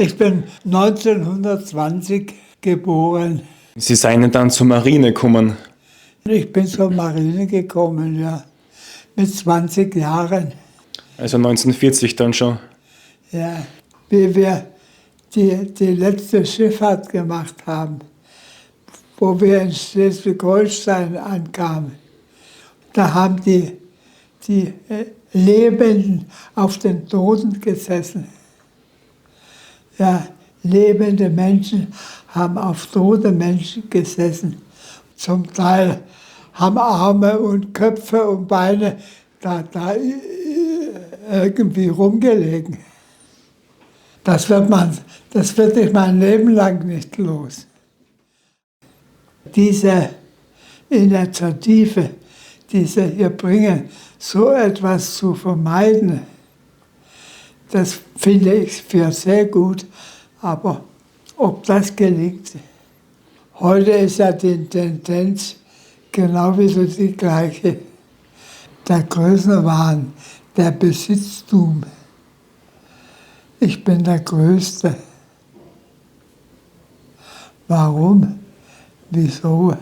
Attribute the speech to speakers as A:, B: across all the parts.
A: Ich bin 1920 geboren.
B: Sie seien dann zur Marine gekommen.
A: Ich bin zur Marine gekommen, ja, mit 20 Jahren.
B: Also 1940 dann schon.
A: Ja, wie wir die letzte Schifffahrt gemacht haben, wo wir in Schleswig-Holstein ankamen. Da haben die Lebenden auf den Toten gesessen. Ja, lebende Menschen haben auf tote Menschen gesessen. Zum Teil haben Arme und Köpfe und Beine da irgendwie rumgelegen. Das wird ich mein Leben lang nicht los. Diese Initiative, die sie hier bringen, so etwas zu vermeiden, das finde ich für sehr gut. Aber ob das gelingt, heute ist ja die Tendenz genau wieder die gleiche. Der Größenwahn, der Besitztum. Ich bin der Größte. Warum? Wieso?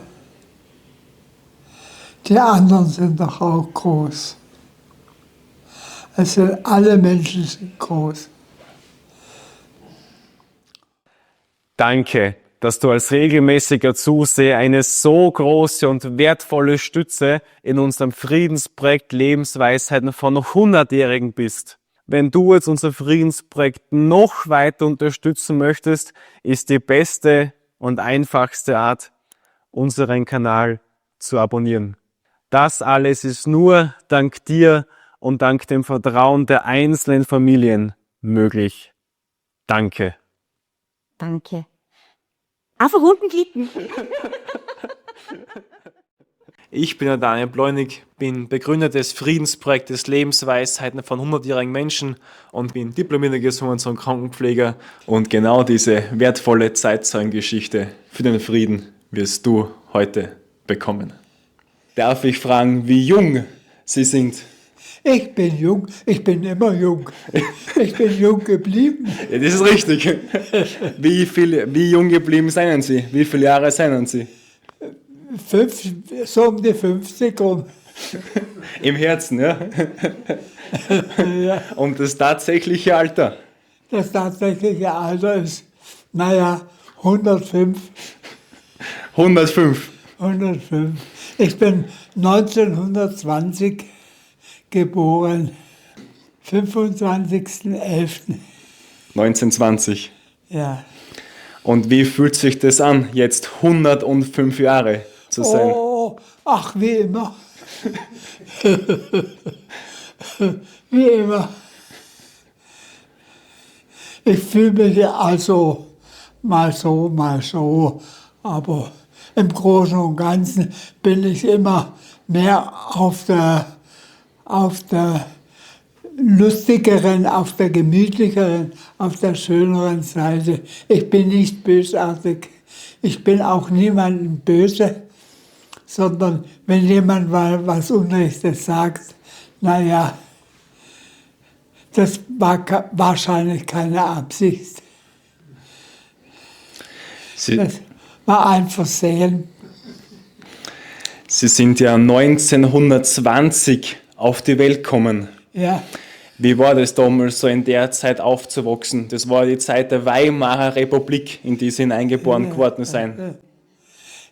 A: Die anderen sind doch auch groß. Alle Menschen sind groß.
C: Danke, dass du als regelmäßiger Zuseher eine so große und wertvolle Stütze in unserem Friedensprojekt Lebensweisheiten von noch 100-Jährigen bist. Wenn du jetzt unser Friedensprojekt noch weiter unterstützen möchtest, ist die beste und einfachste Art, unseren Kanal zu abonnieren. Das alles ist nur dank dir und dank dem Vertrauen der einzelnen Familien möglich. Danke.
D: Danke. Einfach unten klicken.
B: Ich bin der Daniel Bleunig, bin Begründer des Friedensprojektes Lebensweisheiten von 100-jährigen Menschen und bin diplomierter Gesundheits- und Krankenpfleger. Und genau diese wertvolle Zeitzeugengeschichte für den Frieden wirst du heute bekommen. Darf ich fragen, wie jung Sie sind?
A: Ich bin jung, ich bin immer jung. Ich bin jung geblieben.
B: Ja, das ist richtig. Wie jung geblieben seien Sie? Wie viele Jahre seien Sie?
A: So um die 50 rum.
B: Im Herzen, ja?
A: Ja.
B: Und das tatsächliche Alter?
A: Das tatsächliche Alter ist, 105.
B: 105.
A: 105. Ich bin 1920 geboren, 25.11.
B: 1920.
A: Ja.
B: Und wie fühlt sich das an, jetzt 105 Jahre zu sein?
A: Oh, ach, wie immer. Wie immer. Ich fühle mich also mal so, aber im Großen und Ganzen bin ich immer mehr auf der lustigeren, auf der gemütlicheren, auf der schöneren Seite. Ich bin nicht bösartig. Ich bin auch niemandem böse, sondern wenn jemand mal was Unrechtes sagt, das war wahrscheinlich keine Absicht. Das war ein Versehen.
B: Sie sind ja 1920 auf die Welt gekommen.
A: Ja.
B: Wie war das damals, so in der Zeit aufzuwachsen? Das war die Zeit der Weimarer Republik, in die Sie hineingeboren geworden sind.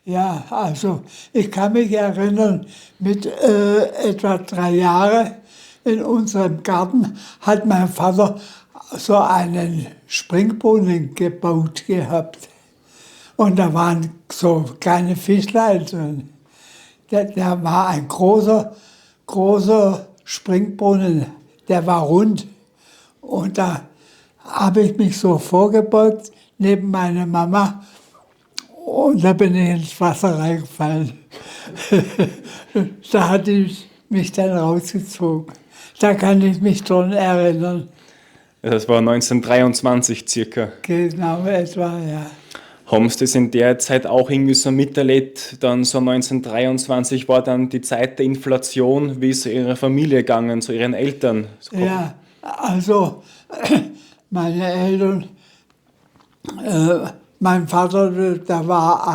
A: Ja, also ich kann mich erinnern, mit etwa 3 Jahren in unserem Garten hat mein Vater so einen Springbrunnen gebaut gehabt. Und da waren so kleine Fischlein drin. Der war ein großer Springbrunnen, der war rund. Und da habe ich mich so vorgebeugt neben meiner Mama und da bin ich ins Wasser reingefallen. Da hat die mich dann rausgezogen. Da kann ich mich dran erinnern.
B: Das war 1923 circa.
A: Genau, etwa, ja.
B: Haben Sie das in der Zeit auch irgendwie so miterlebt? Dann so 1923 war dann die Zeit der Inflation. Wie ist Ihrer Familie gegangen, zu Ihren Eltern?
A: Ja, also meine Eltern, Mein Vater, das war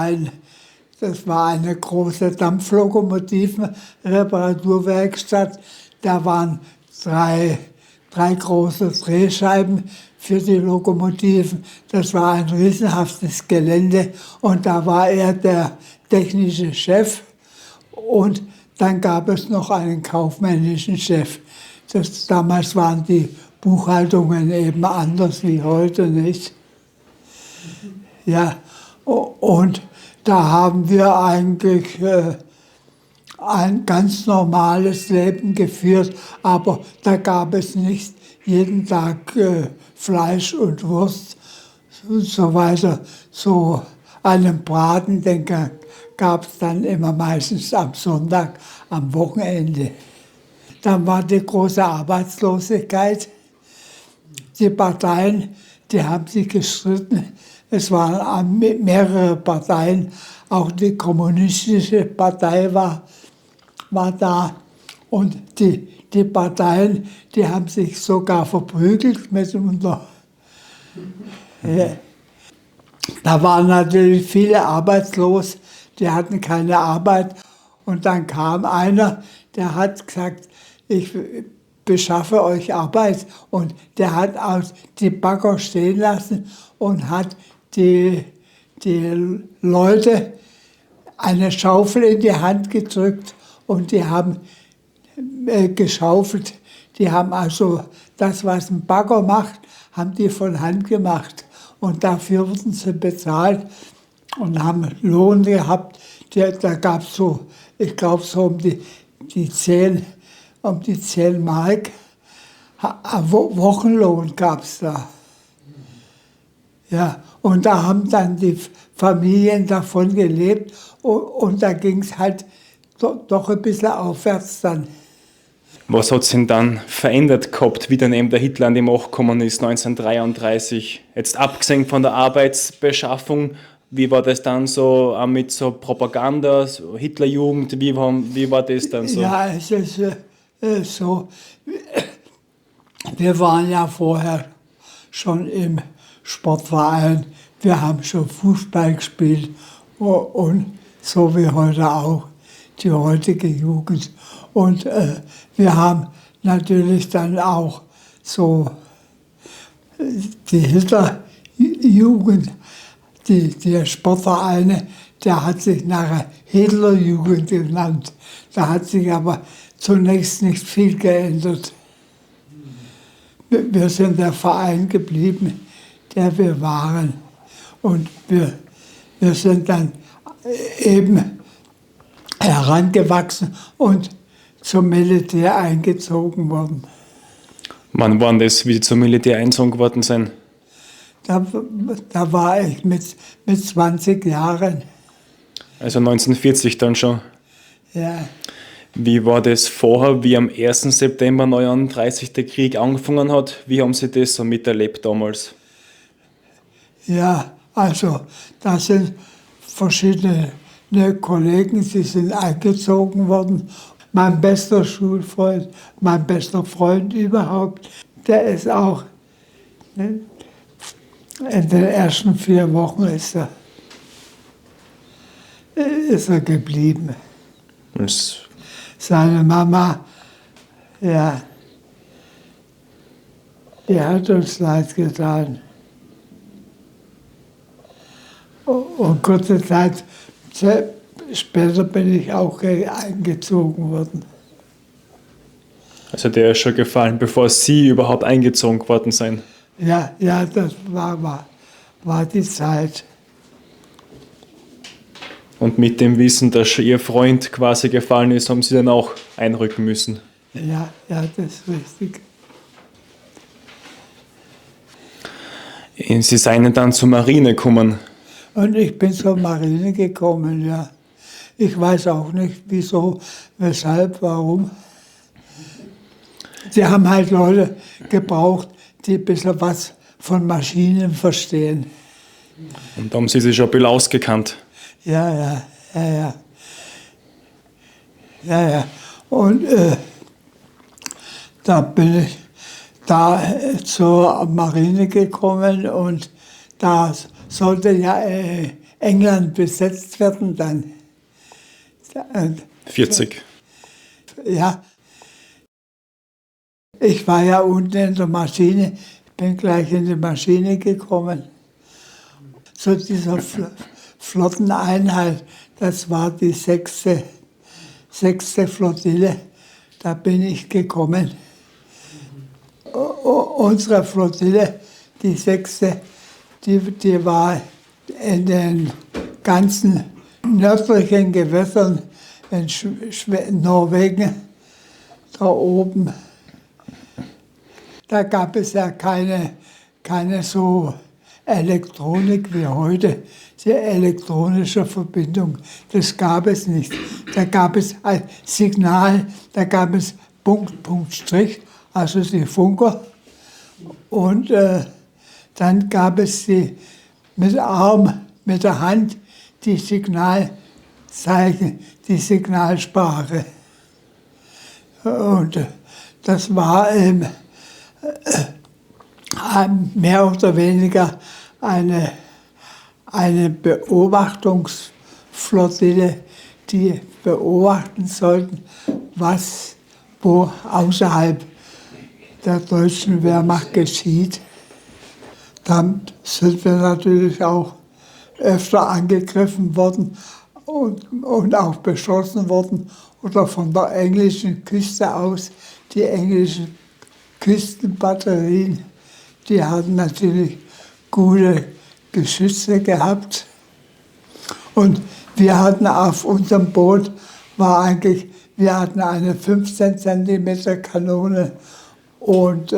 A: eine große Dampflokomotiven-Reparaturwerkstatt. Da waren drei große Drehscheiben für die Lokomotiven. Das war ein riesenhaftes Gelände und da war er der technische Chef und dann gab es noch einen kaufmännischen Chef. Damals waren die Buchhaltungen eben anders wie heute, nicht? Ja, und da haben wir eigentlich ein ganz normales Leben geführt, aber da gab es nicht jeden Tag Fleisch und Wurst und so weiter. So einen Braten, den gab es dann immer meistens am Sonntag, am Wochenende. Dann war die große Arbeitslosigkeit. Die Parteien, die haben sich gestritten. Es waren mehrere Parteien, auch die kommunistische Partei war da. Und die Parteien, die haben sich sogar verprügelt miteinander. Ja. Da waren natürlich viele arbeitslos, die hatten keine Arbeit. Und dann kam einer, der hat gesagt, ich beschaffe euch Arbeit. Und der hat auch die Bagger stehen lassen und hat die Leute eine Schaufel in die Hand gedrückt und die haben geschaufelt. Die haben also das, was ein Bagger macht, haben die von Hand gemacht. Und dafür wurden sie bezahlt und haben Lohn gehabt. Da gab es so, ich glaube so um die 10 Mark. Wochenlohn gab es da. Ja, und da haben dann die Familien davon gelebt und da ging es halt doch ein bisschen aufwärts dann.
B: Was hat sich denn dann verändert gehabt, wie dann eben der Hitler an die Macht gekommen ist, 1933? Jetzt abgesehen von der Arbeitsbeschaffung, wie war das dann so mit so Propaganda, so Hitlerjugend, wie war das dann so?
A: Ja, es ist so, wir waren ja vorher schon im Sportverein, wir haben schon Fußball gespielt und so wie heute auch, die heutige Jugend. Und wir haben natürlich dann auch so die Hitlerjugend, die Sportvereine, der hat sich nachher Hitlerjugend genannt. Da hat sich aber zunächst nicht viel geändert. Wir sind der Verein geblieben, der wir waren. Und wir sind dann eben herangewachsen und zum Militär eingezogen worden.
B: Wann waren das, wie Sie zum Militär eingezogen worden sind?
A: Da war ich mit 20 Jahren.
B: Also 1940 dann schon.
A: Ja.
B: Wie war das vorher, wie am 1. September 1939 der Krieg angefangen hat? Wie haben Sie das so miterlebt damals?
A: Ja, also da sind verschiedene Kollegen, die sind eingezogen worden. Mein bester Schulfreund, mein bester Freund überhaupt, der ist auch, ne, in den ersten 4 Wochen ist er geblieben. Seine Mama, ja, die hat uns leid getan. Und kurze Zeit später bin ich auch eingezogen worden.
B: Also der ist schon gefallen, bevor Sie überhaupt eingezogen worden sind?
A: Ja, das war die Zeit.
B: Und mit dem Wissen, dass schon Ihr Freund quasi gefallen ist, haben Sie dann auch einrücken müssen?
A: Ja, das ist richtig.
B: Sie seien dann zur Marine gekommen.
A: Und ich bin zur Marine gekommen, ja. Ich weiß auch nicht, wieso, weshalb, warum. Sie haben halt Leute gebraucht, die ein bisschen was von Maschinen verstehen.
B: Und da haben Sie sich schon ein bisschen ausgekannt.
A: Ja. Und da bin ich zur Marine gekommen und da sollte ja England besetzt werden dann.
B: 40.
A: Ja, ich war ja unten in der Maschine, bin gleich in die Maschine gekommen. So dieser Flotteneinheit, das war die sechste Flottille, da bin ich gekommen. Unsere Flottille, die sechste, die war in den ganzen nördlichen Gewässern in Norwegen, da oben. Da gab es ja keine so Elektronik wie heute, die elektronische Verbindung. Das gab es nicht. Da gab es ein Signal, da gab es Punkt, Punkt, Strich, also die Funker. Und dann gab es die mit der Hand, die Signalzeichen, die Signalsprache. Und das war mehr oder weniger eine Beobachtungsflottille, die beobachten sollten, was wo außerhalb der deutschen Wehrmacht geschieht. Dann sind wir natürlich auch öfter angegriffen worden und auch beschossen worden oder von der englischen Küste aus. Die englischen Küstenbatterien, die hatten natürlich gute Geschütze gehabt. Und wir hatten auf unserem Boot, wir hatten eine 15 cm Kanone und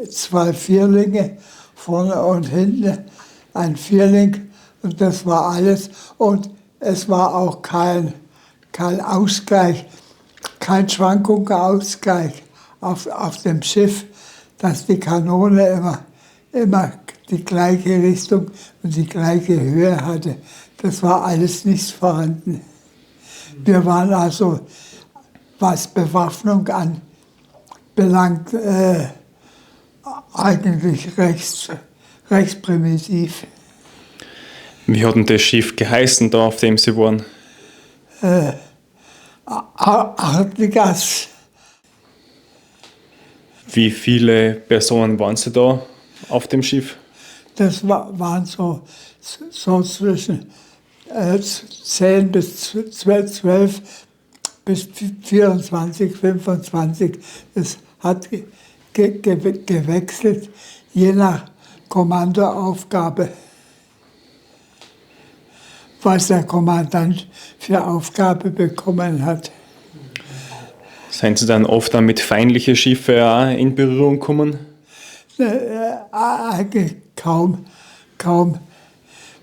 A: 2 Vierlinge, vorne und hinten ein Vierling, und das war alles. Und es war auch kein Ausgleich, kein Schwankungsausgleich auf dem Schiff, dass die Kanone immer die gleiche Richtung und die gleiche Höhe hatte. Das war alles nicht vorhanden. Wir waren also, was Bewaffnung anbelangt, eigentlich recht primitiv.
B: Wie hat denn das Schiff geheißen, da auf dem Sie waren?
A: Artigas.
B: Wie viele Personen waren Sie da auf dem Schiff?
A: Das waren so zwischen 10 bis 12 bis 24, 25. Es hat gewechselt, je nach Kommandoaufgabe, was der Kommandant für Aufgabe bekommen hat.
B: Sind Sie dann oft dann mit feindlichen Schiffen auch in Berührung gekommen?
A: Eigentlich kaum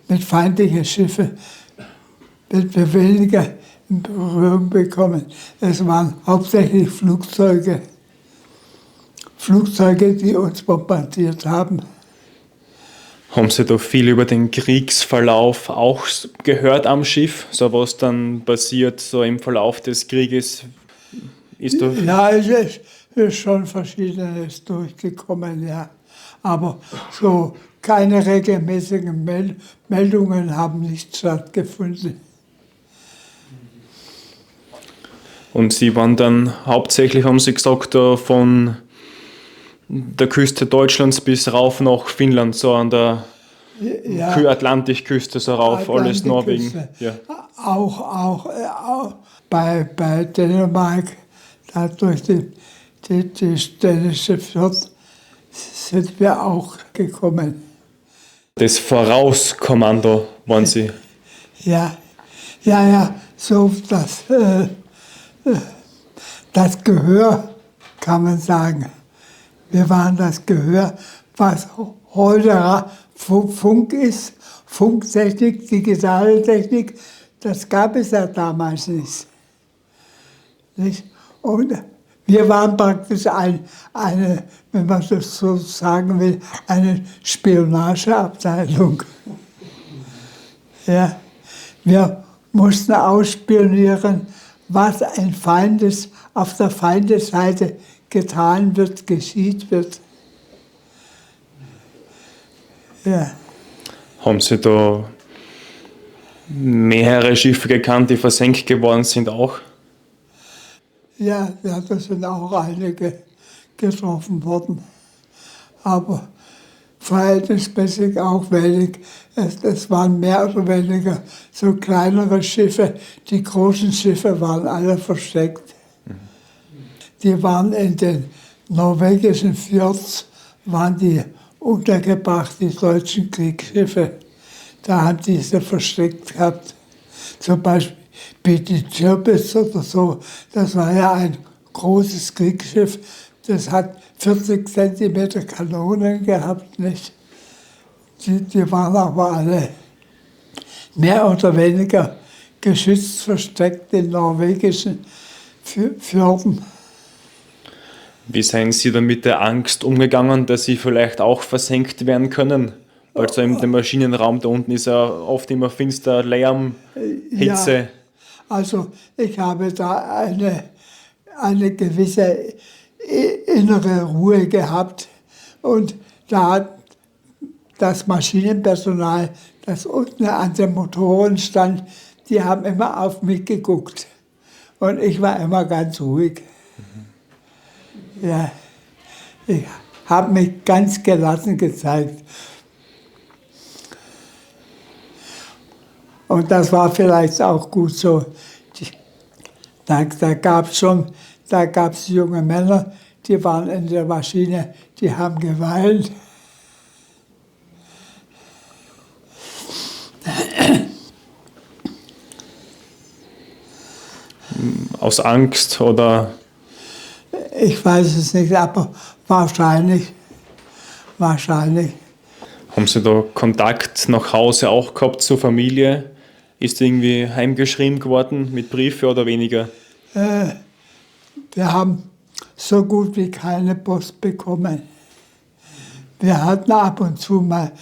A: mit feindlichen Schiffen wird wir weniger in Berührung bekommen. Es waren hauptsächlich Flugzeuge, die uns bombardiert haben.
B: Haben Sie da viel über den Kriegsverlauf auch gehört am Schiff? So was dann passiert, so im Verlauf des Krieges?
A: Ja, es ist schon Verschiedenes durchgekommen, ja. Aber so keine regelmäßigen Meldungen haben nicht stattgefunden.
B: Und Sie waren dann hauptsächlich, haben Sie gesagt, da von der Küste Deutschlands bis rauf nach Finnland, so an der Atlantikküste, so rauf, alles Norwegen. Ja.
A: Auch bei Dänemark, da durch die dänische Flotte sind wir auch gekommen.
B: Das Vorauskommando waren Sie?
A: Ja, so das Gehör, kann man sagen. Wir waren das Gehör, was heute Funk ist, Funktechnik, digitale Technik, das gab es ja damals nicht. Und wir waren praktisch eine, wenn man das so sagen will, eine Spionageabteilung. Ja, wir mussten ausspionieren, was ein Feindes auf der Feindesseite getan wird, geschieht wird. Ja,
B: Haben Sie da mehrere Schiffe gekannt, die versenkt geworden sind auch?
A: ja, ja, da sind auch einige getroffen worden. Aber verhältnismäßig auch wenig. Es waren mehr oder weniger so kleinere Schiffe. Die großen Schiffe waren alle versteckt. Die waren in den norwegischen Fjords, waren die untergebracht, die deutschen Kriegsschiffe. Da haben die sie versteckt gehabt. Zum Beispiel die Tirpitz oder so, das war ja ein großes Kriegsschiff. Das hat 40 Zentimeter Kanonen gehabt, nicht? Die waren aber alle mehr oder weniger geschützt versteckt in norwegischen Fjorden.
B: Wie seien Sie dann mit der Angst umgegangen, dass Sie vielleicht auch versenkt werden können? Weil so in dem Maschinenraum da unten ist ja oft immer finster, Lärm, Hitze.
A: Ja, also ich habe da eine gewisse innere Ruhe gehabt und da hat das Maschinenpersonal, das unten an den Motoren stand, die haben immer auf mich geguckt und ich war immer ganz ruhig. Ja, ich habe mich ganz gelassen gezeigt. Und das war vielleicht auch gut so. Da gab es junge Männer, die waren in der Maschine, die haben geweint.
B: Aus Angst oder?
A: Ich weiß es nicht, aber wahrscheinlich.
B: Haben Sie da Kontakt nach Hause auch gehabt zur Familie? Ist irgendwie heimgeschrieben geworden mit Briefe oder weniger?
A: Wir haben so gut wie keine Post bekommen. Wir hatten ab und zu mal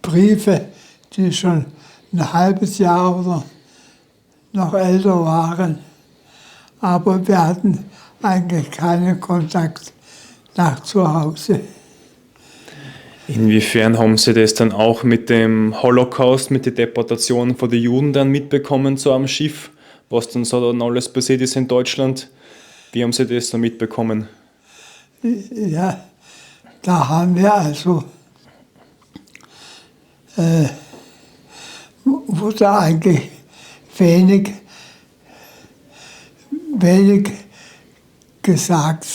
A: Briefe, die schon ein halbes Jahr oder noch älter waren. Aber wir hatten eigentlich keinen Kontakt nach zu Hause.
B: Inwiefern haben Sie das dann auch mit dem Holocaust, mit der Deportation von den Juden dann mitbekommen, so am Schiff, was dann so dann alles passiert ist in Deutschland? Wie haben Sie das dann mitbekommen?
A: Ja, da haben wir also, wurde eigentlich wenig gesagt.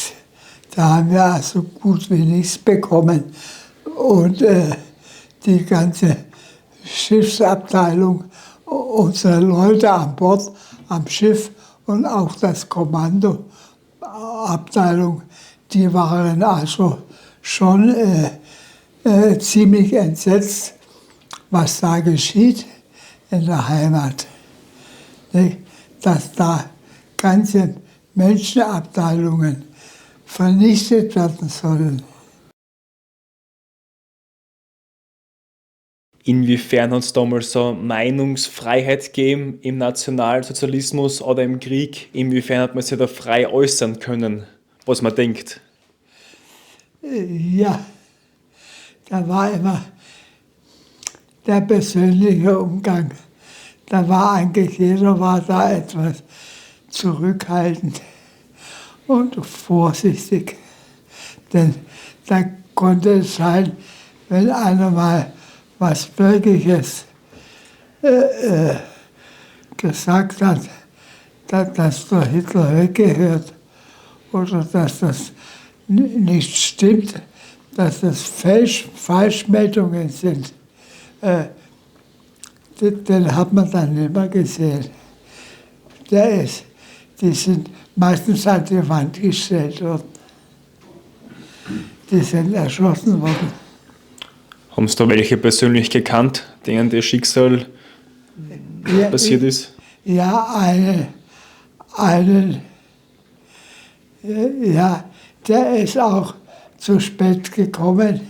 A: Da haben wir also gut wie nichts bekommen. Und die ganze Schiffsabteilung, unsere Leute an Bord, am Schiff und auch das Kommandoabteilung, die waren also schon ziemlich entsetzt, was da geschieht in der Heimat. Nicht? Dass da ganze Menschenabteilungen vernichtet werden sollen.
B: Inwiefern hat es damals so Meinungsfreiheit gegeben im Nationalsozialismus oder im Krieg? Inwiefern hat man sich da frei äußern können, was man denkt?
A: Ja, da war immer der persönliche Umgang. Da war eigentlich jeder war da etwas zurückhaltend und vorsichtig. Denn da konnte es sein, wenn einer mal was Wirkliches gesagt hat, dass der Hitler weggehört oder dass das nicht stimmt, dass das Falschmeldungen sind. Den hat man dann nicht mehr gesehen. Die sind meistens an die Wand gestellt worden. Die sind erschossen worden.
B: Haben Sie da welche persönlich gekannt, denen das Schicksal passiert ist?
A: Ja, ja, der ist auch zu spät gekommen.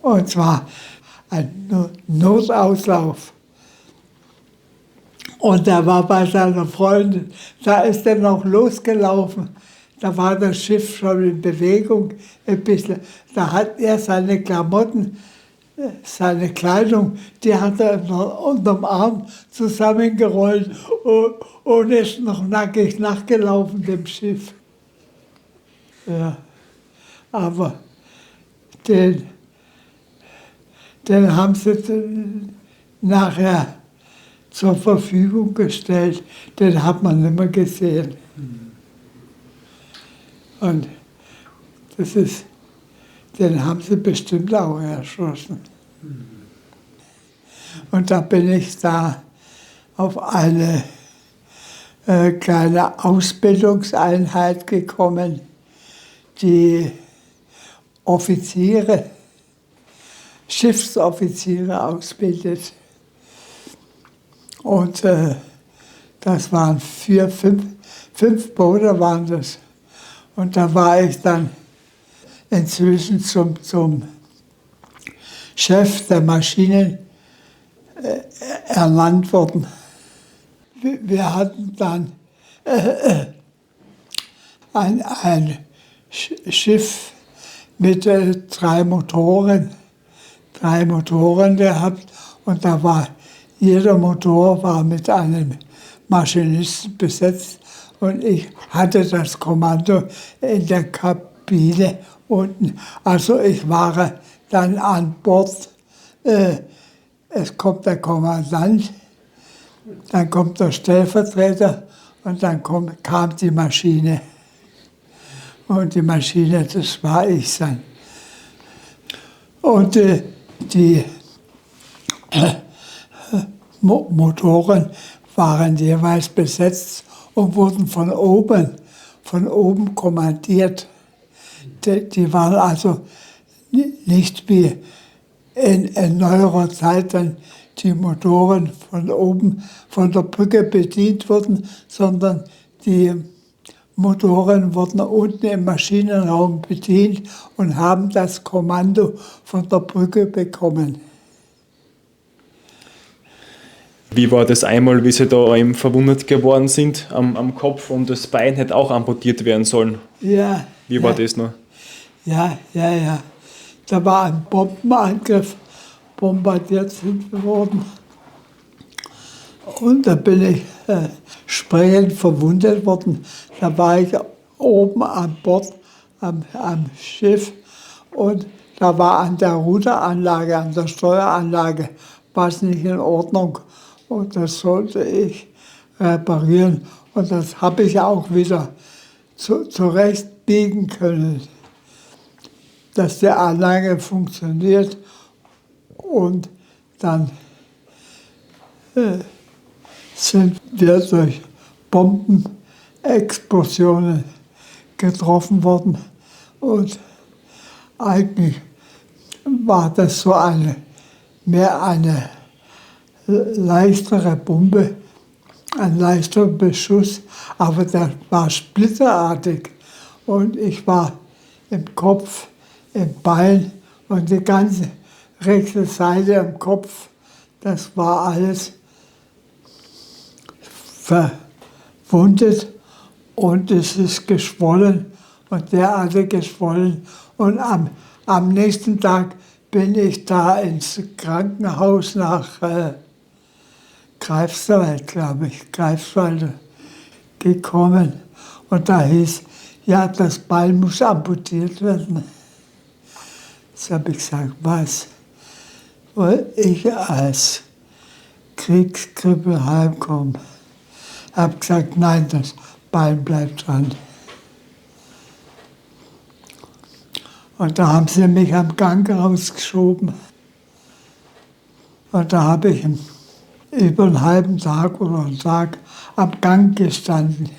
A: Und zwar ein Notauslauf. Und der war bei seiner Freundin, da ist er noch losgelaufen. da war das Schiff schon in Bewegung ein bisschen. Da hat er seine Klamotten, seine Kleidung, die hat er unterm Arm zusammengerollt und ist noch nackig nachgelaufen dem Schiff. Ja, aber den haben sie nachher zur Verfügung gestellt. Den hat man nicht mehr gesehen. Und den haben sie bestimmt auch erschossen. Und da bin ich da auf eine kleine Ausbildungseinheit gekommen, die Offiziere, Schiffsoffiziere ausbildet. Und das waren 5 Boote waren das. Und da war ich dann inzwischen zum Chef der Maschinen ernannt worden. Wir hatten dann ein Schiff mit 3 Motoren gehabt und da war jeder Motor war mit einem Maschinisten besetzt und ich hatte das Kommando in der Kabine unten. Also ich war dann an Bord. Es kommt der Kommandant, dann kommt der Stellvertreter und dann kam die Maschine. Und die Maschine, das war ich dann. Und die Motoren waren jeweils besetzt und wurden von oben kommandiert. Die waren also nicht wie in neuerer Zeit dann die Motoren von oben von der Brücke bedient wurden, sondern die Motoren wurden unten im Maschinenraum bedient und haben das Kommando von der Brücke bekommen.
B: Wie war das einmal, wie Sie da eben verwundet geworden sind am Kopf und das Bein hätte auch amputiert werden sollen?
A: Ja.
B: Wie war das noch?
A: Ja. Da war ein Bombenangriff, bombardiert sind wir worden. Und da bin ich sprechend verwundet worden. Da war ich oben an Bord, am Schiff und da war an der Ruderanlage, an der Steueranlage was nicht in Ordnung. Und das sollte ich reparieren. Und das habe ich auch wieder zurechtbiegen können, dass die Anlage funktioniert. Und dann sind wir durch Bombenexplosionen getroffen worden. Und eigentlich war das so mehr eine leichtere Bombe, ein leichter Beschuss, aber der war splitterartig. Und ich war im Kopf, im Bein und die ganze rechte Seite im Kopf, das war alles verwundet und es ist geschwollen und derartig geschwollen. Und am nächsten Tag bin ich da ins Krankenhaus nach Greifswald, glaube ich, Greifswald gekommen. Und da hieß, ja, das Bein muss amputiert werden. Jetzt habe ich gesagt, was? Weil ich als Kriegskripple heimkomme. Ich habe gesagt, nein, das Bein bleibt dran. Und da haben sie mich am Gang rausgeschoben. Und da habe ich über einen halben Tag oder einen Tag am Gang gestanden.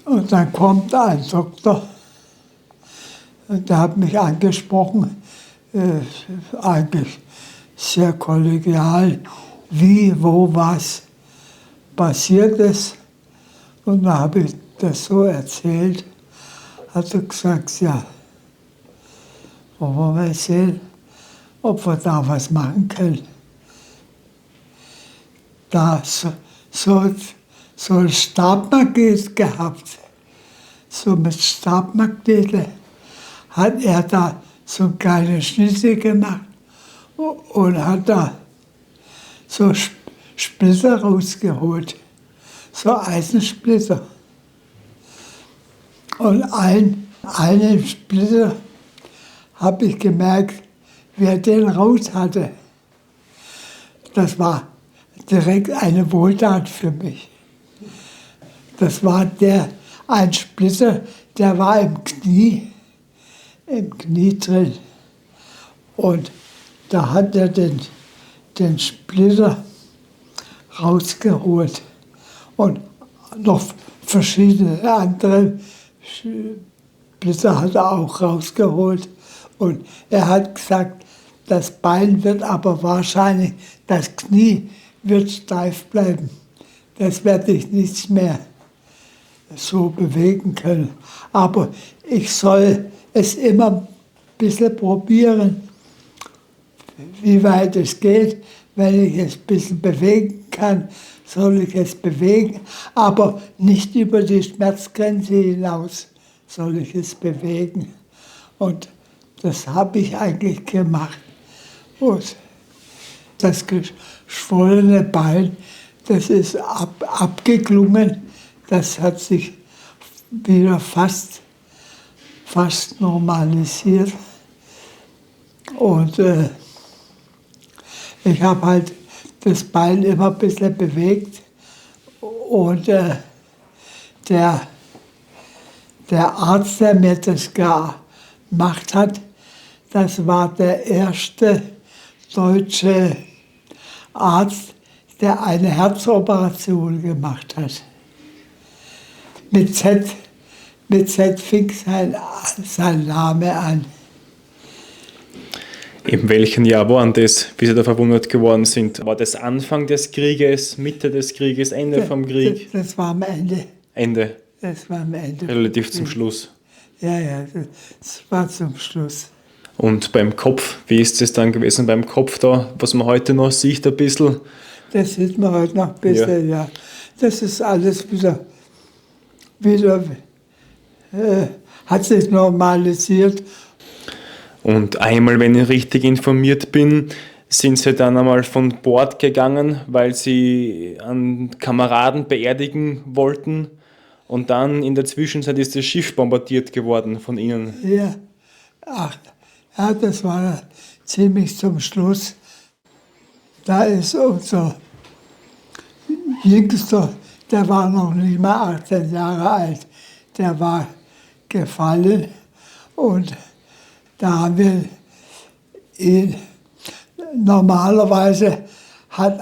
A: Und dann kommt ein Doktor und der hat mich angesprochen, eigentlich sehr kollegial, wie, wo, was passiert ist. Und dann habe ich das so erzählt, hat er gesagt, ja, wollen wir mal sehen, ob wir da was machen können. Da so ein Stabmagnet gehabt. So mit Stabmagnete hat er da so kleine Schnitte gemacht und hat da so Splitter rausgeholt. So Eisensplitter. Und einen Splitter habe ich gemerkt, wer den raus hatte. Das war direkt eine Wohltat für mich. Das war ein Splitter, der war im Knie drin. Und da hat er den Splitter rausgeholt. Und noch verschiedene andere Splitter hat er auch rausgeholt. Und er hat gesagt, das Bein wird aber wahrscheinlich, das Knie wird steif bleiben. Das werde ich nicht mehr so bewegen können. Aber ich soll es immer ein bisschen probieren, wie weit es geht. Wenn ich es ein bisschen bewegen kann, soll ich es bewegen, aber nicht über die Schmerzgrenze hinaus soll ich es bewegen. Und das habe ich eigentlich gemacht. Und das geschwollene Bein, das ist abgeklungen, das hat sich wieder fast normalisiert. Und ich habe halt das Bein immer ein bisschen bewegt. Und der Arzt, der mir das gemacht hat, das war der erste deutsche Arzt, der eine Herzoperation gemacht hat. Mit Z fing sein Name an.
B: In welchem Jahr waren das, wie Sie da verwundet geworden sind? War das Anfang des Krieges, Mitte des Krieges, Ende vom Krieg?
A: Das war am Ende.
B: Ende.
A: Das war am Ende.
B: Relativ zum Schluss.
A: Ja, das war zum Schluss.
B: Und beim Kopf, wie ist es dann gewesen beim Kopf da, was man heute noch sieht ein bisschen?
A: Das sieht man heute noch ein bisschen, ja. Das ist alles wieder hat sich normalisiert.
B: Und einmal, wenn ich richtig informiert bin, sind Sie dann einmal von Bord gegangen, weil Sie einen Kameraden beerdigen wollten. Und dann in der Zwischenzeit ist das Schiff bombardiert geworden von Ihnen.
A: Ja, das war ziemlich zum Schluss. Da ist unser Jüngster, der war noch nicht mal 18 Jahre alt, der war gefallen. Und da haben wir ihn, normalerweise hat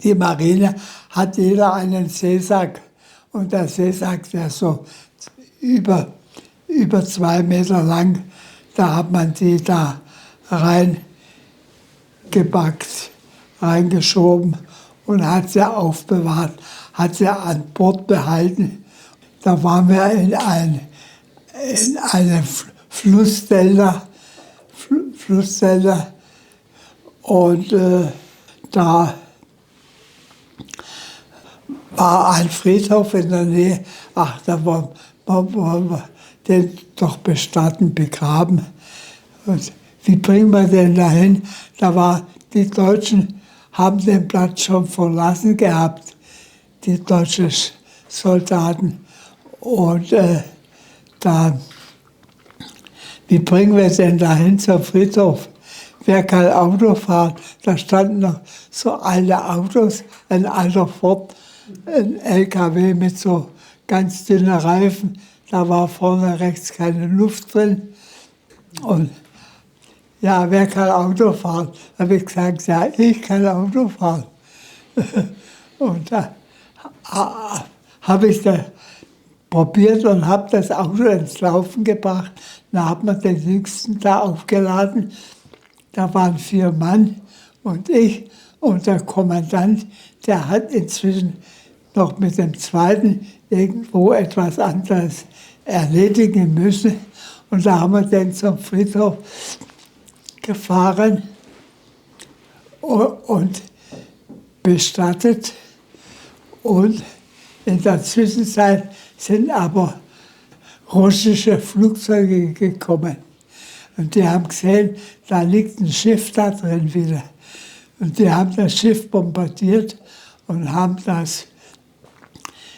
A: die Marine hat jeder einen Seesack. Und der Seesack, der ist so über 2 Meter lang, da hat man die da reingeschoben und hat sie aufbewahrt, hat sie an Bord behalten. Da waren wir in einem Flussdelta und da war ein Friedhof in der Nähe. Da wollen wir den doch bestatten, begraben. Und wie bringen wir den dahin? Die Deutschen haben den Platz schon verlassen gehabt, die deutschen Soldaten. Und wie bringen wir den dahin zum Friedhof? Wer kann Auto fahren? Da standen noch so alte Autos, ein alter Ford, ein LKW mit so ganz dünnen Reifen. Da war vorne rechts keine Luft drin. Und ja, wer kann Auto fahren? Da habe ich gesagt, ja, ich kann Auto fahren. Und da habe ich da probiert und habe das Auto ins Laufen gebracht. Dann hat man den Jüngsten da aufgeladen. Da waren 4 Mann und ich und der Kommandant, der hat inzwischen noch mit dem Zweiten irgendwo etwas anderes erledigen müssen. Und da haben wir den zum Friedhof gefahren und bestattet. Und in der Zwischenzeit sind aber russische Flugzeuge gekommen. Und die haben gesehen, da liegt ein Schiff da drin wieder. Und die haben das Schiff bombardiert und haben das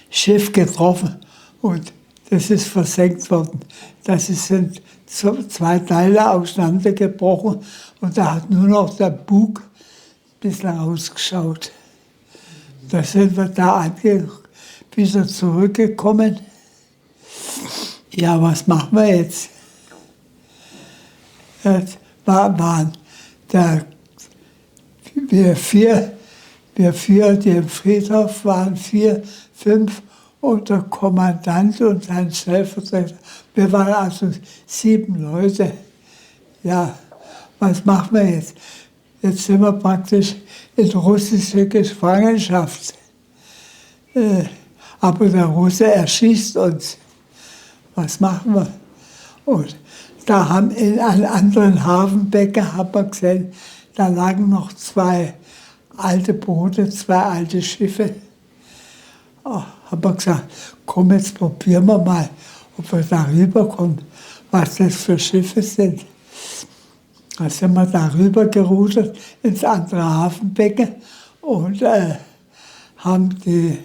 A: Schiff getroffen. Und das ist versenkt worden. Das sind zwei Teile auseinandergebrochen und da hat nur noch der Bug ein bisschen rausgeschaut. Da sind wir da wieder zurückgekommen. Ja, was machen wir jetzt? Wir vier, die im Friedhof waren, 4, 5 und der Kommandant und sein Stellvertreter. Wir waren also 7 Leute. Ja, was machen wir jetzt? Jetzt sind wir praktisch in russischer Gefangenschaft. Aber der Russe erschießt uns. Was machen wir? Und da haben in einem anderen Hafenbecken, haben wir gesehen, da lagen noch 2 alte Boote, 2 alte Schiffe. Oh, haben wir gesagt, komm, jetzt probieren wir mal, ob wir da rüberkommen, was das für Schiffe sind. Da sind wir da rüber gerudert ins andere Hafenbecken und haben die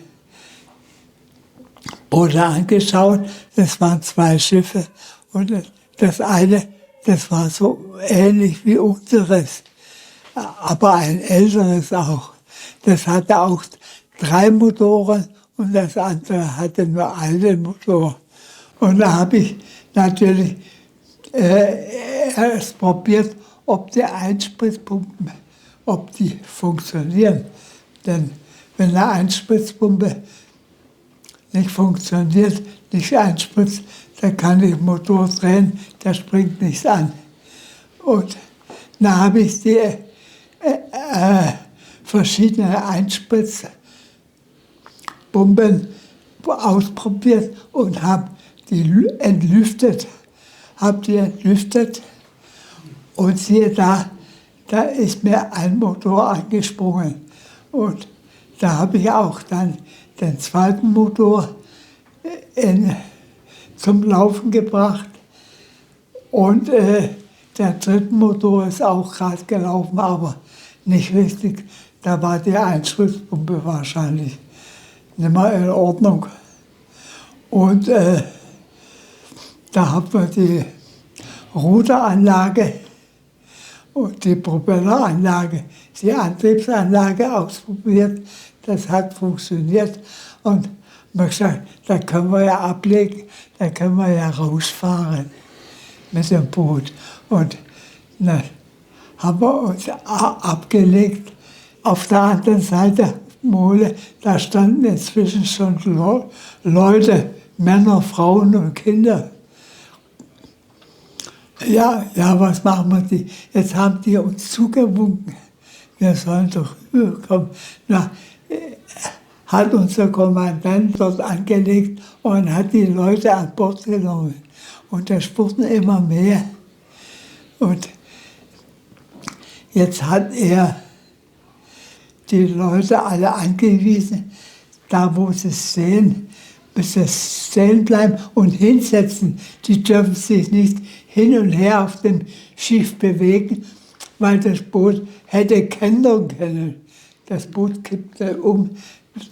A: Boote angeschaut. Das waren 2 Schiffe und das eine, das war so ähnlich wie unseres, aber ein älteres auch. Das hatte auch 3 Motoren und das andere hatte nur einen Motor. Und da habe ich natürlich erst probiert, ob die Einspritzpumpen, ob die funktionieren. Denn wenn eine Einspritzpumpe nicht funktioniert, nicht einspritzt, dann kann ich den Motor drehen, der springt nichts an. Und da habe ich die verschiedenen Einspritzpumpen ausprobiert und habe die entlüftet. Und siehe da ist mir ein Motor angesprungen. Und da habe ich auch dann den zweiten Motor zum Laufen gebracht. Und der dritte Motor ist auch gerade gelaufen, aber nicht richtig. Da war die Einspritzpumpe wahrscheinlich nicht mehr in Ordnung. Und da haben wir die Ruderanlage und die Propelleranlage, die Antriebsanlage ausprobiert. Das hat funktioniert. Und man hat gesagt, da können wir ja ablegen, da können wir ja rausfahren mit dem Boot. Und dann haben wir uns abgelegt. Auf der anderen Seite Mole, da standen inzwischen schon Leute, Männer, Frauen und Kinder. Ja, was machen wir die? Jetzt haben die uns zugewunken. Wir sollen doch rüberkommen. Na, hat unser Kommandant dort angelegt und hat die Leute an Bord genommen. Und da spurten immer mehr. Und jetzt hat er die Leute alle angewiesen, da wo sie sehen, müssen sie stehen bleiben und hinsetzen. Die dürfen sich nicht hin und her auf dem Schiff bewegen, weil das Boot hätte kentern können. Das Boot kippte um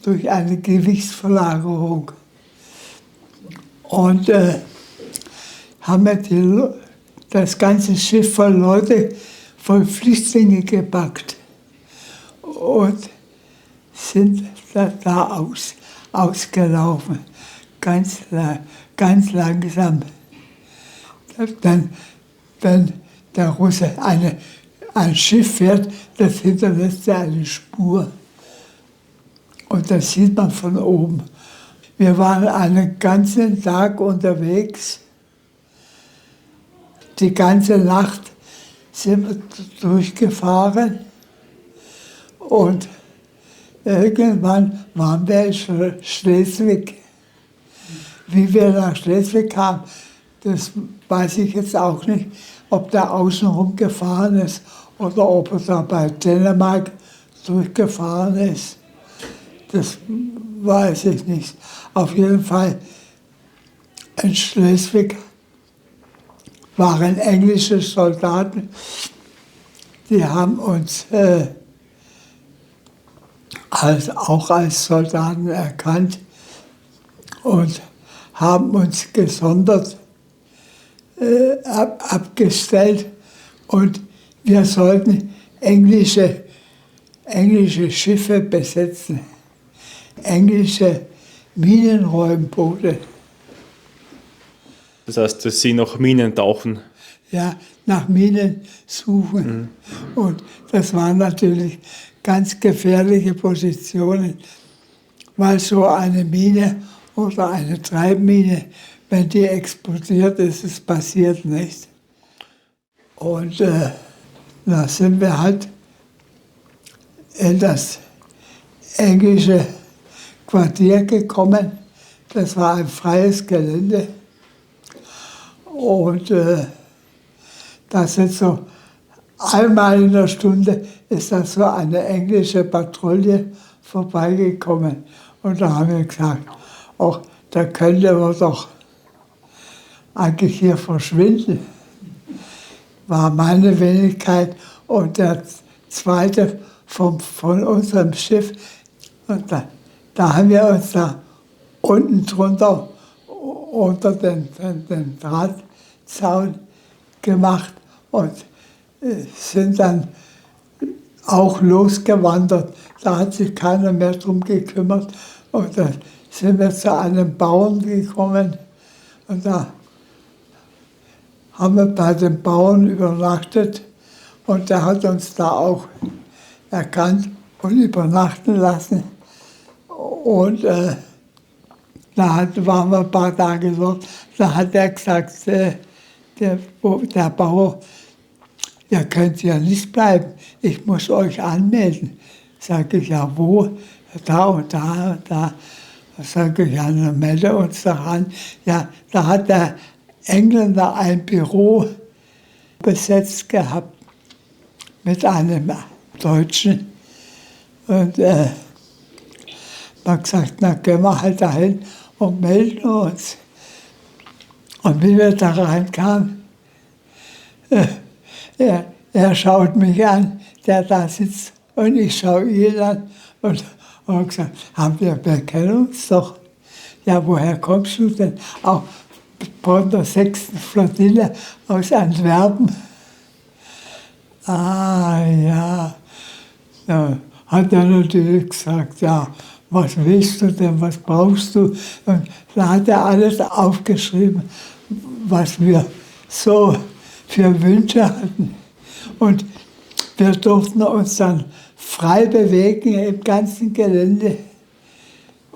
A: durch eine Gewichtsverlagerung. Und haben wir das ganze Schiff voll Leute, voll Flüchtlinge gepackt und sind da ausgelaufen, ganz langsam. Dann, wenn der Russe ein Schiff fährt, das hinterlässt ja eine Spur. Und das sieht man von oben. Wir waren einen ganzen Tag unterwegs. Die ganze Nacht sind wir durchgefahren. Und irgendwann waren wir in Schleswig. Wie wir nach Schleswig kamen, das weiß ich jetzt auch nicht, ob der außenrum gefahren ist oder ob er da bei Dänemark durchgefahren ist. Das weiß ich nicht. Auf jeden Fall in Schleswig waren englische Soldaten, die haben uns auch als Soldaten erkannt und haben uns gesondert abgestellt und wir sollten englische Schiffe besetzen, englische Minenräumboote.
B: Das heißt, dass Sie nach Minen tauchen.
A: Ja, nach Minen suchen. Und das waren natürlich ganz gefährliche Positionen, weil so eine Mine oder eine Treibmine, wenn die explodiert, ist es passiert nicht. Und da sind wir halt in das englische Quartier gekommen. Das war ein freies Gelände. Und das ist so, einmal in der Stunde ist da so eine englische Patrouille vorbeigekommen. Und da haben wir gesagt, ach, da könnte man doch eigentlich hier verschwinden. War meine Wenigkeit und der zweite von unserem Schiff. Und da haben wir uns da unten drunter unter den Drahtzaun gemacht und sind dann auch losgewandert. Da hat sich keiner mehr drum gekümmert. Und dann sind wir zu einem Bauern gekommen und da haben wir bei dem Bauern übernachtet und der hat uns da auch erkannt und übernachten lassen. Und waren wir ein paar Tage dort. Da hat er gesagt, der Bauer, ihr könnt ja nicht bleiben, ich muss euch anmelden. Sag ich, ja wo? Da und da und da. Sag ich, ja, dann melde uns doch an. Ja, da hat der Engländer ein Büro besetzt gehabt mit einem Deutschen. Und man hat gesagt, na gehen wir halt dahin und melden uns. Und wie wir da reinkamen, er schaut mich an, der da sitzt, und ich schaue ihn an und habe gesagt, wir kennen uns doch. Ja, woher kommst du denn? Auch von der 6. Flottille aus Antwerpen. Ah, ja. Ja, hat er natürlich gesagt, ja, was willst du denn, was brauchst du? Und da hat er alles aufgeschrieben, was wir so für Wünsche hatten. Und wir durften uns dann frei bewegen im ganzen Gelände,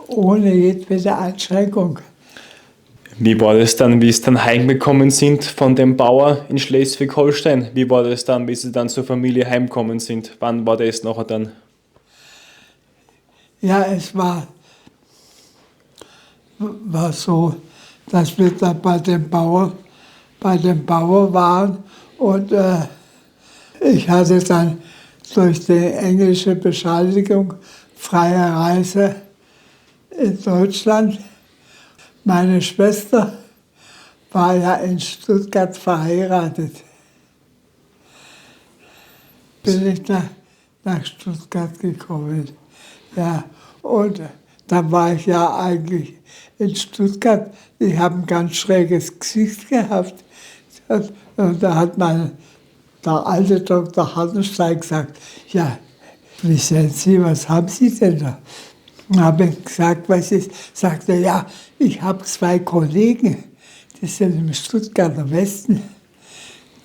A: ohne jedwede Einschränkung.
B: Wie war das dann, wie Sie dann heimgekommen sind von dem Bauer in Schleswig-Holstein? Wie war das dann, wie Sie dann zur Familie heimgekommen sind? Wann war das nachher dann?
A: Ja, es war so, dass wir da bei dem Bauer waren und ich hatte dann durch die englische Bescheinigung freie Reise in Deutschland. Meine Schwester war ja in Stuttgart verheiratet. Bin ich nach Stuttgart gekommen. Ja, und da war ich ja eigentlich in Stuttgart. Ich habe ein ganz schräges Gesicht gehabt. Und da hat der alte Dr. Hartenstein gesagt, ja, wie sind Sie, was haben Sie denn da? Und habe ich gesagt, was ist? Sagte er, ja, ich habe 2 Kollegen, die sind im Stuttgarter Westen.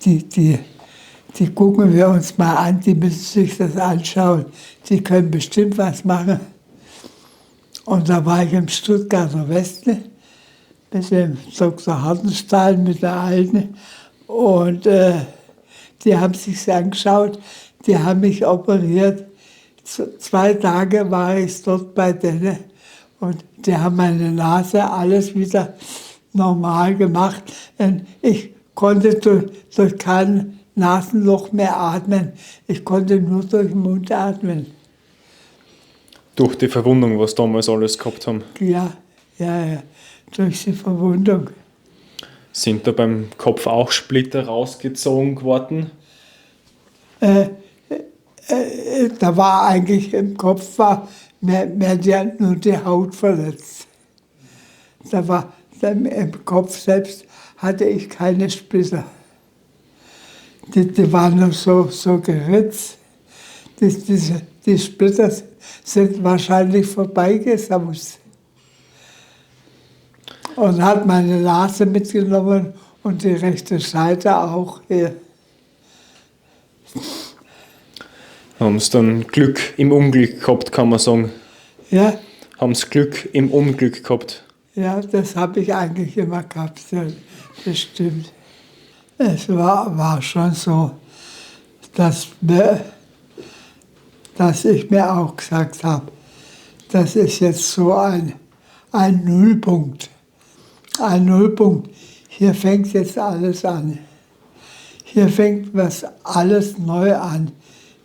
A: Die gucken wir uns mal an, die müssen sich das anschauen. Die können bestimmt was machen. Und da war ich im Stuttgarter Westen mit dem Dr. Hartenstein, mit der Alten. Und die haben sich angeschaut, die haben mich operiert. 2 Tage war ich dort bei denen und die haben meine Nase alles wieder normal gemacht. Und ich konnte durch kein Nasenloch mehr atmen. Ich konnte nur durch den Mund atmen.
B: Durch die Verwundung, was damals alles gehabt haben.
A: Ja, durch die Verwundung.
B: Sind da beim Kopf auch Splitter rausgezogen worden?
A: Da war eigentlich im Kopf mehr nur die Haut verletzt. Im Kopf selbst hatte ich keine Splitter. Die waren nur so geritzt. Die Splitter sind wahrscheinlich vorbeigesaust. Und hat meine Nase mitgenommen und die rechte Seite auch hier.
B: Haben sie dann Glück im Unglück gehabt, kann man sagen.
A: Ja,
B: Haben sie Glück im Unglück gehabt.
A: ja, das habe ich eigentlich immer gehabt, das stimmt. Es war schon so, dass ich mir auch gesagt habe, das ist jetzt so ein Nullpunkt. Ein Nullpunkt. Hier fängt jetzt alles an. Hier fängt alles neu an.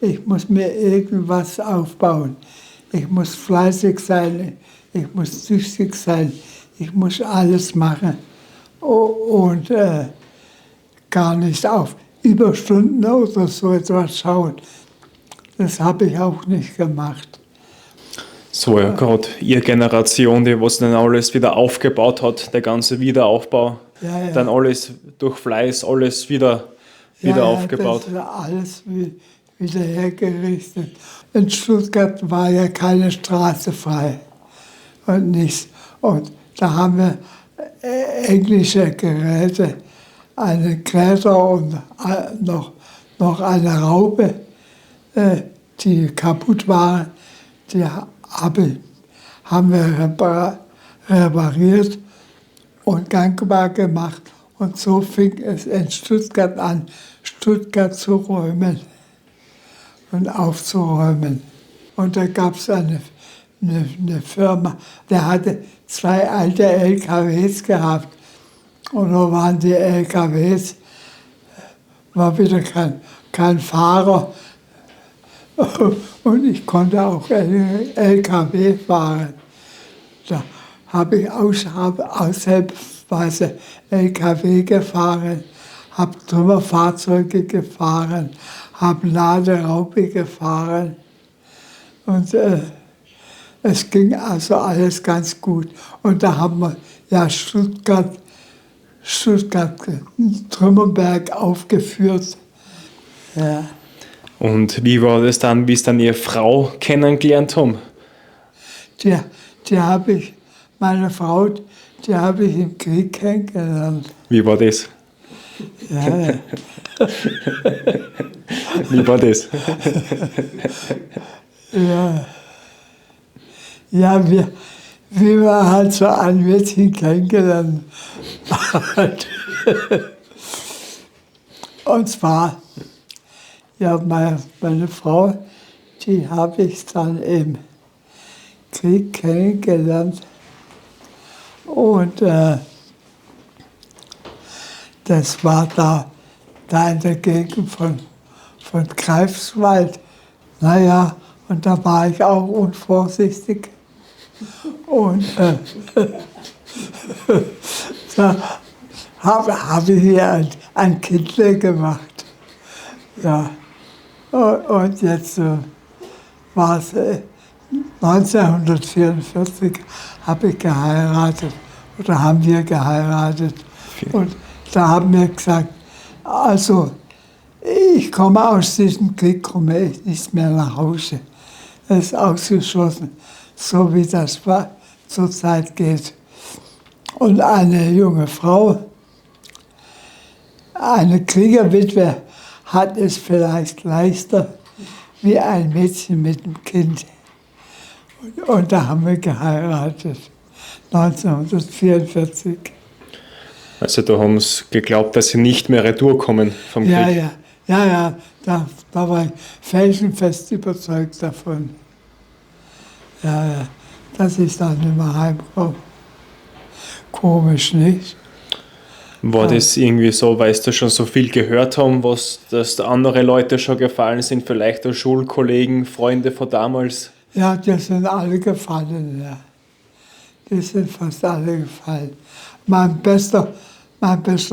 A: Ich muss mir irgendwas aufbauen. Ich muss fleißig sein. Ich muss tüchtig sein. Ich muss alles machen. Und gar nicht auf Überstunden oder so etwas schauen. Das habe ich auch nicht gemacht.
B: So ja gerade Ihre Generation, die was dann alles wieder aufgebaut hat, der ganze Wiederaufbau.
A: Ja.
B: Dann alles durch Fleiß, alles wieder aufgebaut.
A: Das ist alles wieder hergerichtet. In Stuttgart war ja keine Straße frei und nichts. Und da haben wir englische Geräte, einen Gräter und noch eine Raupe, die kaputt waren. Die haben wir repariert und gangbar gemacht. Und so fing es in Stuttgart an, Stuttgart zu räumen und aufzuräumen. Und da gab es eine Firma, der hatte 2 alte LKWs gehabt. Und da waren die LKWs, war wieder kein Fahrer. Und ich konnte auch LKW fahren. Da habe ich aushilfsweise LKW gefahren, habe Trümmerfahrzeuge gefahren, habe Laderaube gefahren. Und es ging also alles ganz gut. Und da haben wir ja Stuttgart Trümmerberg aufgeführt. Ja.
B: Und wie war das dann, wie es dann Ihre Frau kennengelernt haben?
A: Meine Frau, die habe ich im Krieg kennengelernt.
B: Wie war das?
A: Ja,
B: Wie war das?
A: ja wie man halt so ein Mädchen kennengelernt hat. Und zwar, ja, meine Frau, die habe ich dann im Krieg kennengelernt. Und das war da in der Gegend von Greifswald. Naja, und da war ich auch unvorsichtig. Und da habe ich hier ein Kindle gemacht. Ja. Und jetzt war es 1944 habe ich geheiratet oder haben wir geheiratet. Und da haben wir gesagt, also ich komme aus diesem Krieg, komme ich nicht mehr nach Hause. Das ist ausgeschlossen, so wie das zurzeit geht. Und eine junge Frau, eine Kriegerwitwe, hat es vielleicht leichter wie ein Mädchen mit einem Kind. Und da haben wir geheiratet, 1944.
B: Also da haben sie geglaubt, dass sie nicht mehr retour kommen vom Krieg.
A: Ja, da war ich felsenfest überzeugt davon. Ja, dass ich dann nicht mehr heimkomme. Komisch, nicht?
B: War das irgendwie so, weil sie da schon so viel gehört haben, was dass da andere Leute schon gefallen sind, vielleicht auch Schulkollegen, Freunde von damals?
A: Ja, die sind alle gefallen, ja. Die sind fast alle gefallen. Mein bester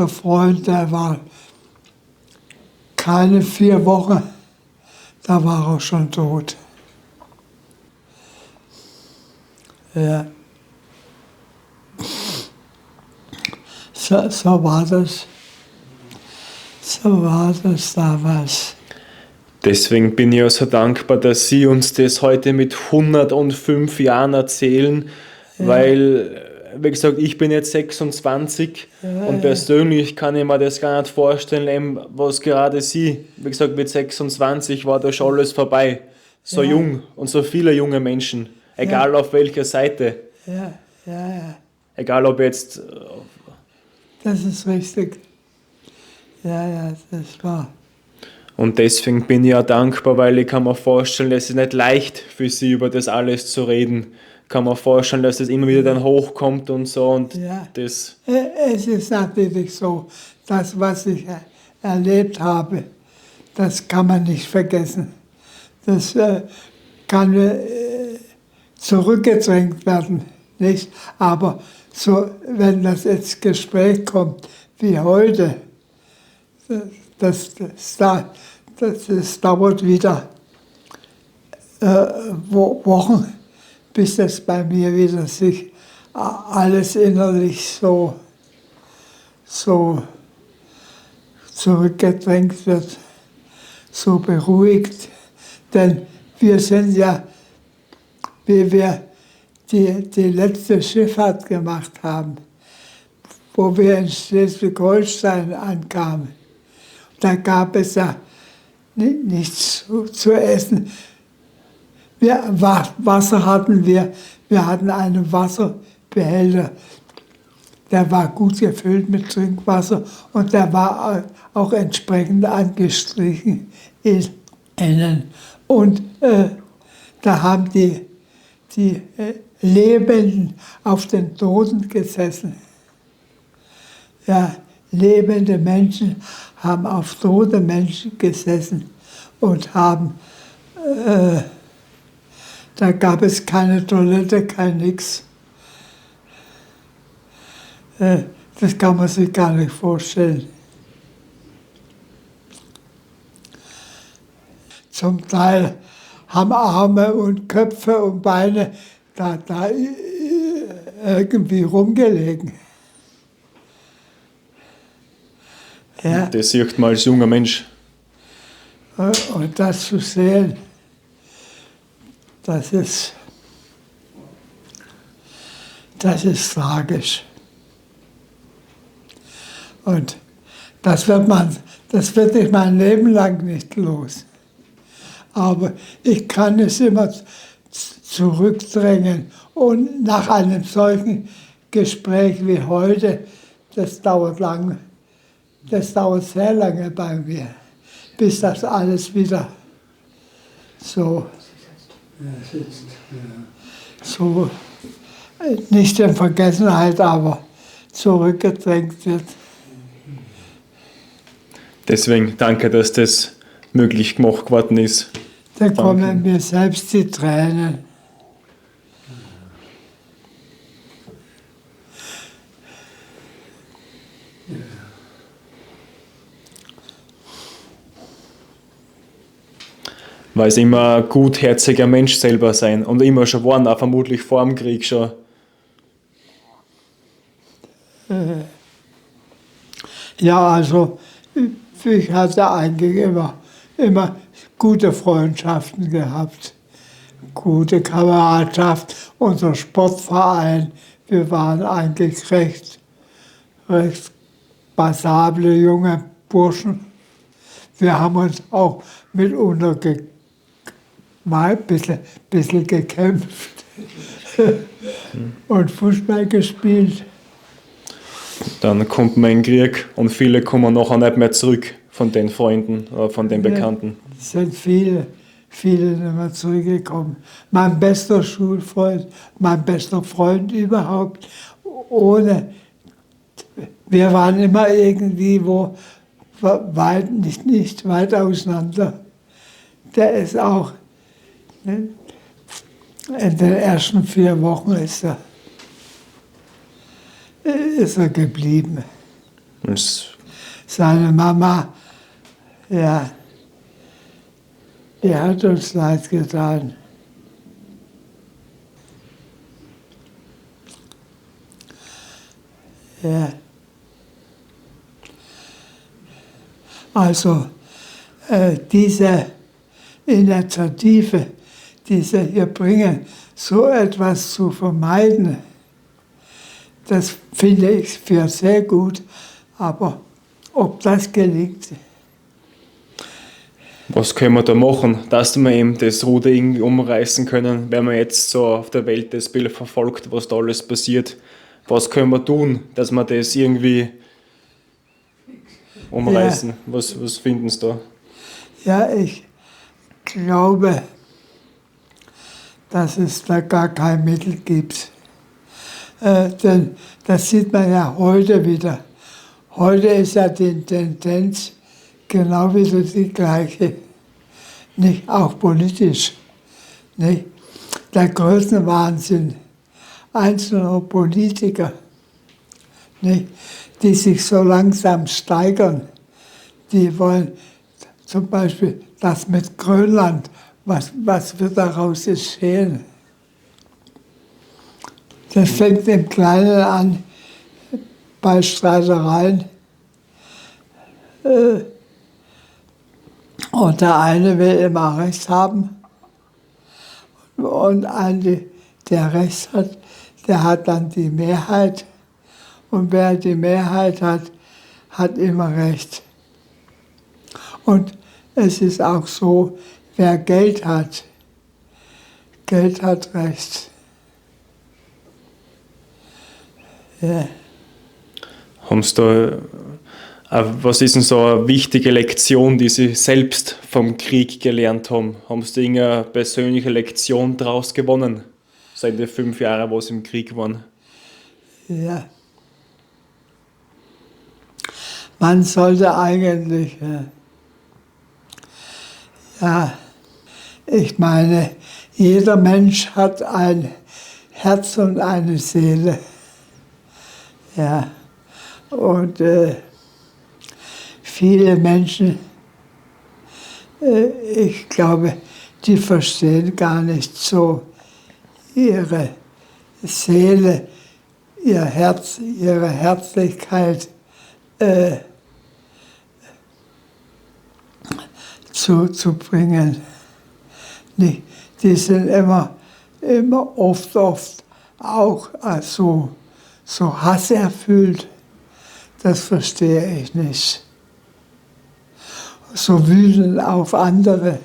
A: Freund, der war keine 4 Wochen, da war er schon tot. Ja. So war das. So war das damals.
B: Deswegen bin ich ja so dankbar, dass Sie uns das heute mit 105 Jahren erzählen, weil, wie gesagt, ich bin jetzt 26 und persönlich kann ich mir das gar nicht vorstellen, eben, was gerade Sie, wie gesagt, mit 26 war da schon alles vorbei. So jung und so viele junge Menschen, egal auf welcher Seite,
A: Ja.
B: egal ob jetzt,
A: Das ist richtig. Ja, das war.
B: und deswegen bin ich ja dankbar, weil ich kann mir vorstellen, es ist nicht leicht für Sie über das alles zu reden. Kann mir vorstellen, dass das immer wieder dann hochkommt und so und
A: Ja.
B: das.
A: Es ist natürlich so, das, was ich erlebt habe, das kann man nicht vergessen. Das kann zurückgedrängt werden, nicht? Aber so, wenn das ins Gespräch kommt, wie heute, das dauert wieder Wochen, bis das bei mir wieder sich alles innerlich so zurückgedrängt wird, so beruhigt. Denn wir sind ja, wie wir die letzte Schifffahrt gemacht haben, wo wir in Schleswig-Holstein ankamen. Da gab es ja nichts zu essen. Wasser hatten wir. Wir hatten einen Wasserbehälter. Der war gut gefüllt mit Trinkwasser und der war auch entsprechend angestrichen innen. Und da haben die Lebenden auf den Toten gesessen. Ja, lebende Menschen haben auf tote Menschen gesessen und haben, da gab es keine Toilette, kein Nix. Das kann man sich gar nicht vorstellen. Zum Teil haben Arme und Köpfe und Beine da irgendwie rumgelegen. Ja.
B: Das sieht man als junger Mensch.
A: Und das zu sehen, das ist tragisch. Und das wird ich mein Leben lang nicht los. Aber ich kann es immer zurückdrängen. Und nach einem solchen Gespräch wie heute, das dauert sehr lange bei mir, bis das alles wieder so nicht in Vergessenheit, aber zurückgedrängt wird.
B: Deswegen danke, dass das möglich gemacht geworden ist.
A: Da kommen mir selbst die Tränen.
B: Weil sie immer ein gutherziger Mensch selber sein und immer schon waren, auch vermutlich vor dem Krieg schon.
A: Ja, also ich hatte eigentlich immer gute Freundschaften gehabt, gute Kameradschaft. Unser Sportverein, wir waren eigentlich recht passable junge Burschen. Wir haben uns auch mitunter mal ein bisschen gekämpft und Fußball gespielt.
B: Dann kommt man in den Krieg und viele kommen nachher nicht mehr zurück von den Freunden oder von den Bekannten.
A: Es sind viele nicht mehr zurückgekommen. Mein bester Schulfreund, mein bester Freund überhaupt, wir waren immer irgendwie nicht weit auseinander. Der ist auch In den ersten 4 Wochen ist er geblieben. Seine Mama, ja, die hat uns leid getan. Ja. Also diese Initiative, die sie hier bringen, so etwas zu vermeiden, das finde ich für sehr gut. Aber ob das gelingt?
B: Was können wir da machen, dass wir eben das Ruder irgendwie umreißen können, wenn man jetzt so auf der Welt das Bild verfolgt, was da alles passiert? Was können wir tun, dass wir das irgendwie umreißen? Ja. Was finden Sie da?
A: Ja, ich glaube, dass es da gar kein Mittel gibt. Denn das sieht man ja heute wieder. Heute ist ja die Tendenz genau wieder die gleiche. Nicht? Auch politisch. Nicht? Der Größenwahnsinn einzelner Politiker, nicht? Die sich so langsam steigern. Die wollen zum Beispiel das mit Grönland, was wird daraus geschehen? Das fängt im Kleinen an, bei Streitereien. Und der eine will immer Recht haben. Und der Recht hat, der hat dann die Mehrheit. Und wer die Mehrheit hat, hat immer Recht. Und es ist auch so, wer Geld hat Recht. Ja.
B: Haben Sie da, was ist denn so eine wichtige Lektion, die Sie selbst vom Krieg gelernt haben? Haben Sie da irgendeine persönliche Lektion daraus gewonnen, seit den 5 Jahren, wo Sie im Krieg waren?
A: Ja. Man sollte eigentlich, ich meine, jeder Mensch hat ein Herz und eine Seele. Ja. Und viele Menschen, ich glaube, die verstehen gar nicht so ihre Seele, ihr Herz, ihre Herzlichkeit zu bringen. Die sind immer oft auch so hasserfüllt. Das verstehe ich nicht. So wütend auf andere.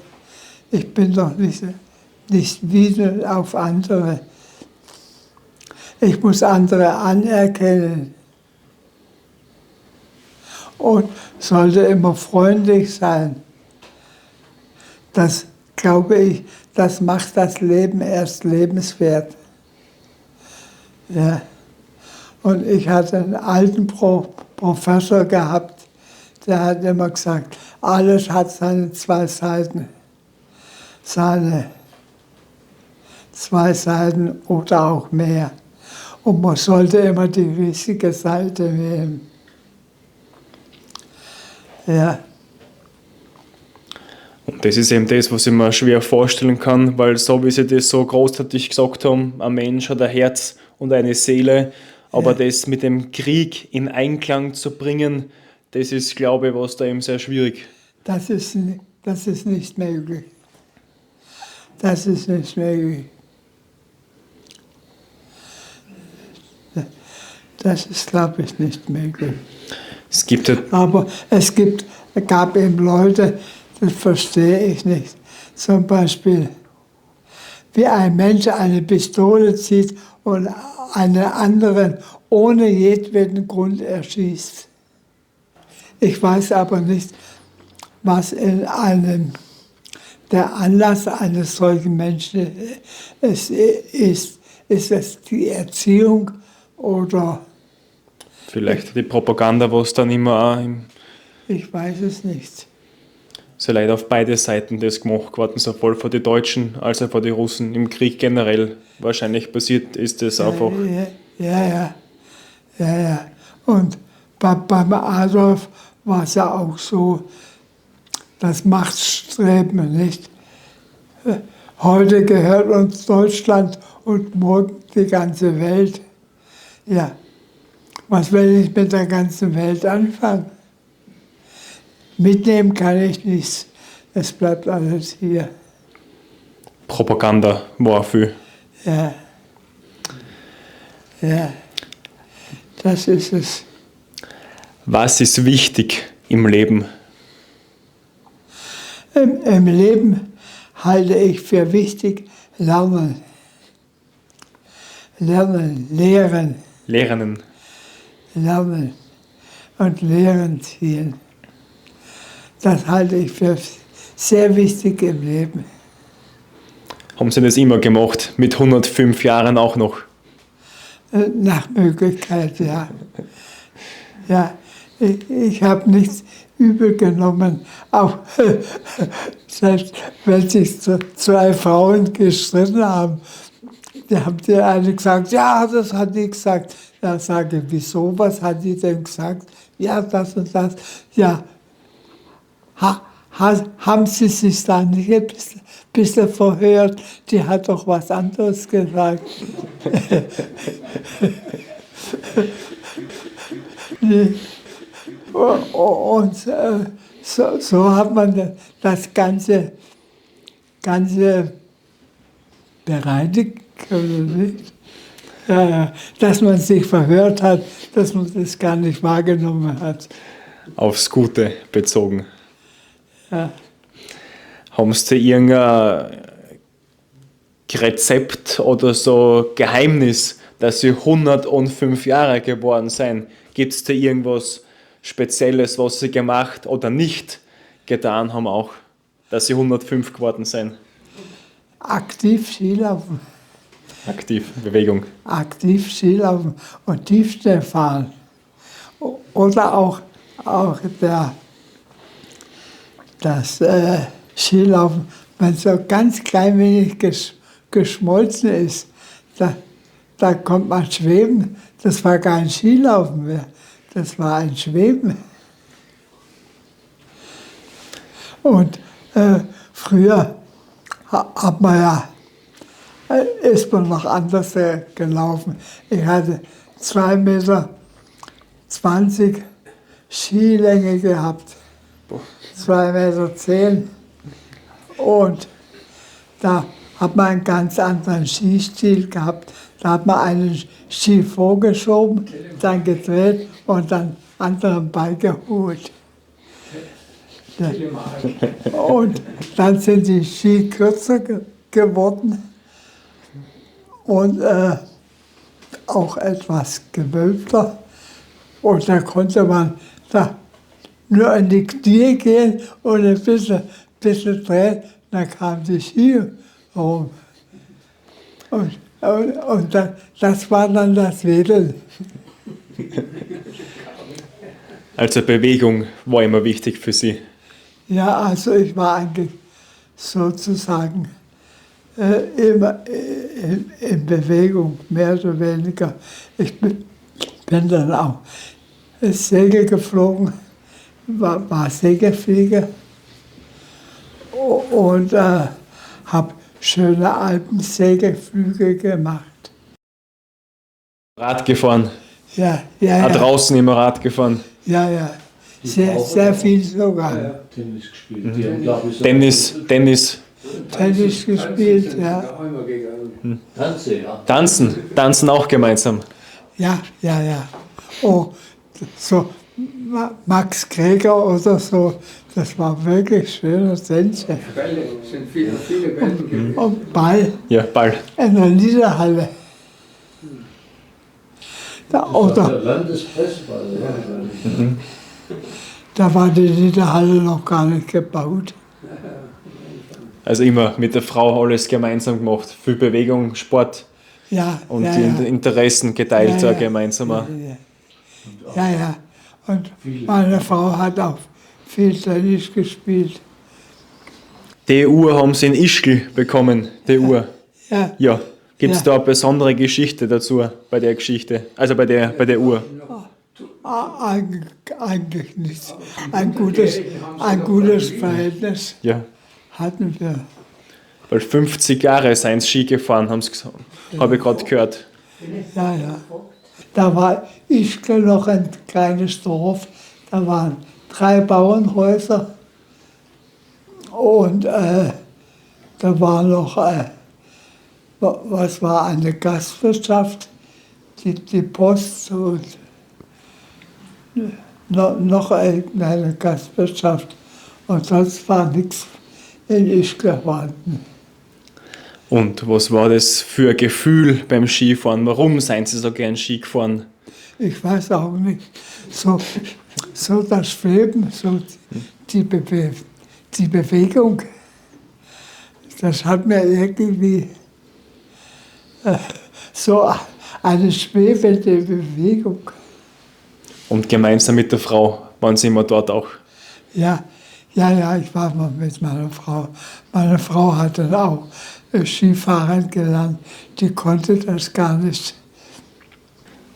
A: Ich bin doch nicht wütend auf andere. Ich muss andere anerkennen. Und sollte immer freundlich sein. Das, glaube ich, das macht das Leben erst lebenswert. Ja. Und ich hatte einen alten Professor gehabt, der hat immer gesagt, alles hat seine 2 Seiten. Seine 2 Seiten oder auch mehr. Und man sollte immer die richtige Seite nehmen. Ja.
B: Und das ist eben das, was ich mir schwer vorstellen kann, weil so wie Sie das so großartig gesagt haben, ein Mensch hat ein Herz und eine Seele, aber das mit dem Krieg in Einklang zu bringen, das ist, glaube ich, was da eben sehr schwierig.
A: Das ist nicht möglich. Das ist nicht möglich. Das ist, glaube ich, nicht möglich.
B: Es gibt ja
A: Aber es gab eben Leute, das verstehe ich nicht. Zum Beispiel, wie ein Mensch eine Pistole zieht und einen anderen ohne jedweden Grund erschießt. Ich weiß aber nicht, was der Anlass eines solchen Menschen ist. Ist es die Erziehung oder...
B: vielleicht die Propaganda, was dann immer auch
A: Ich weiß es nicht.
B: so leider auf beide Seiten das gemacht geworden, sowohl von den Deutschen als auch von den Russen im Krieg generell. Wahrscheinlich passiert ist das einfach.
A: Ja. Und beim Adolf war es ja auch so, das Machtstreben, nicht? Heute gehört uns Deutschland und morgen die ganze Welt. Ja, was will ich mit der ganzen Welt anfangen? Mitnehmen kann ich nichts, es bleibt alles hier.
B: Propaganda war viel.
A: Ja, das ist es.
B: Was ist wichtig im Leben?
A: Im Leben halte ich für wichtig Lernen. Lehren und Lehren ziehen. Das halte ich für sehr wichtig im Leben.
B: Haben Sie das immer gemacht? Mit 105 Jahren auch noch?
A: Nach Möglichkeit, ja. Ja, ich habe nichts übel genommen, auch selbst wenn sich zwei Frauen gestritten haben. Die haben die eine gesagt, ja, das hat die gesagt. Da sage ich, wieso, was hat die denn gesagt? Ja, das und das. Ja, haben Sie sich da nicht ein bisschen verhört? Die hat doch was anderes gesagt. Und so hat man das Ganze bereinigt, oder nicht? Ja, dass man sich verhört hat, dass man das gar nicht wahrgenommen hat.
B: Aufs Gute bezogen.
A: Ja.
B: Haben Sie irgendein Rezept oder so Geheimnis, dass Sie 105 Jahre geworden sind? Gibt es da irgendwas Spezielles, was Sie gemacht oder nicht getan haben auch, dass Sie 105 geworden sind?
A: Aktiv Skilaufen.
B: Aktiv, Bewegung.
A: Aktiv Skilaufen und Tiefschnee fahren. Oder auch das Skilaufen, wenn so ganz klein wenig geschmolzen ist, da kommt man schweben. Das war kein Skilaufen mehr, das war ein Schweben. Und früher hat man ja, ist man noch anders gelaufen. Ich hatte 2,20 Meter Skilänge gehabt, 2,10 Meter. Und da hat man einen ganz anderen Skistil gehabt. Da hat man einen Ski vorgeschoben, dann gedreht und dann anderen beigeholt. Und dann sind die Ski kürzer geworden und auch etwas gewölbter. Und da konnte man da nur in die Knie gehen und ein bisschen drehen, dann kam die Ski rum. Und das war dann das Wedeln.
B: Also Bewegung war immer wichtig für Sie.
A: Ja, also ich war eigentlich sozusagen immer in Bewegung, mehr oder weniger. Ich bin dann auch Segel geflogen, war Segelflieger und habe schöne Alpensegelflüge gemacht.
B: Rad gefahren.
A: Ja.
B: Draußen immer Rad gefahren.
A: Ja. Sehr viel sogar.
E: Tennis gespielt. Die haben, glaub ich, so
B: Tennis.
A: Tennis gespielt, ja.
B: Tanzen auch gemeinsam.
A: Ja. Oh, so Max Greger oder so, das war wirklich schöner Tänzer.
E: Bälle, sind viele Bälle gewesen.
A: Und Ball
B: Ja, Ball.
A: in der Niederhalle.
E: Der Landespressball, ja.
A: Da war die Niederhalle noch gar nicht gebaut.
B: Also immer mit der Frau alles gemeinsam gemacht. Viel Bewegung, Sport
A: Ja,
B: und
A: ja,
B: die Interessen geteilt,
A: Ja, ja.
B: gemeinsamer.
A: Ja. Und meine Frau hat auch viel Tennis gespielt.
B: Die Uhr haben sie in Ischgl bekommen, die Uhr.
A: Ja,
B: Ja. Gibt es
A: Ja.
B: da eine besondere Geschichte dazu bei der Geschichte? Also bei der Uhr?
A: eigentlich nicht. Ein gutes Verhältnis
B: Ja.
A: hatten wir.
B: Weil 50 Jahre seien sie Ski gefahren, haben sie gesagt. Habe ich gerade gehört.
A: Ja, ja. Da war Ischgl noch ein kleines Dorf. Da waren 3 Bauernhäuser. Und da war noch, was war eine Gastwirtschaft, die Post und noch eine Gastwirtschaft. Und sonst war nichts in Ischgl vorhanden.
B: Und was war das für ein Gefühl beim Skifahren? Warum seien Sie so gern Ski gefahren?
A: Ich weiß auch nicht. So das Schweben, so die Bewegung, das hat mir irgendwie so eine schwebende Bewegung.
B: Und gemeinsam mit der Frau waren Sie immer dort auch.
A: Ja, ich war mal mit meiner Frau. Meine Frau hat dann auch Skifahren gelernt. Die konnte das gar nicht.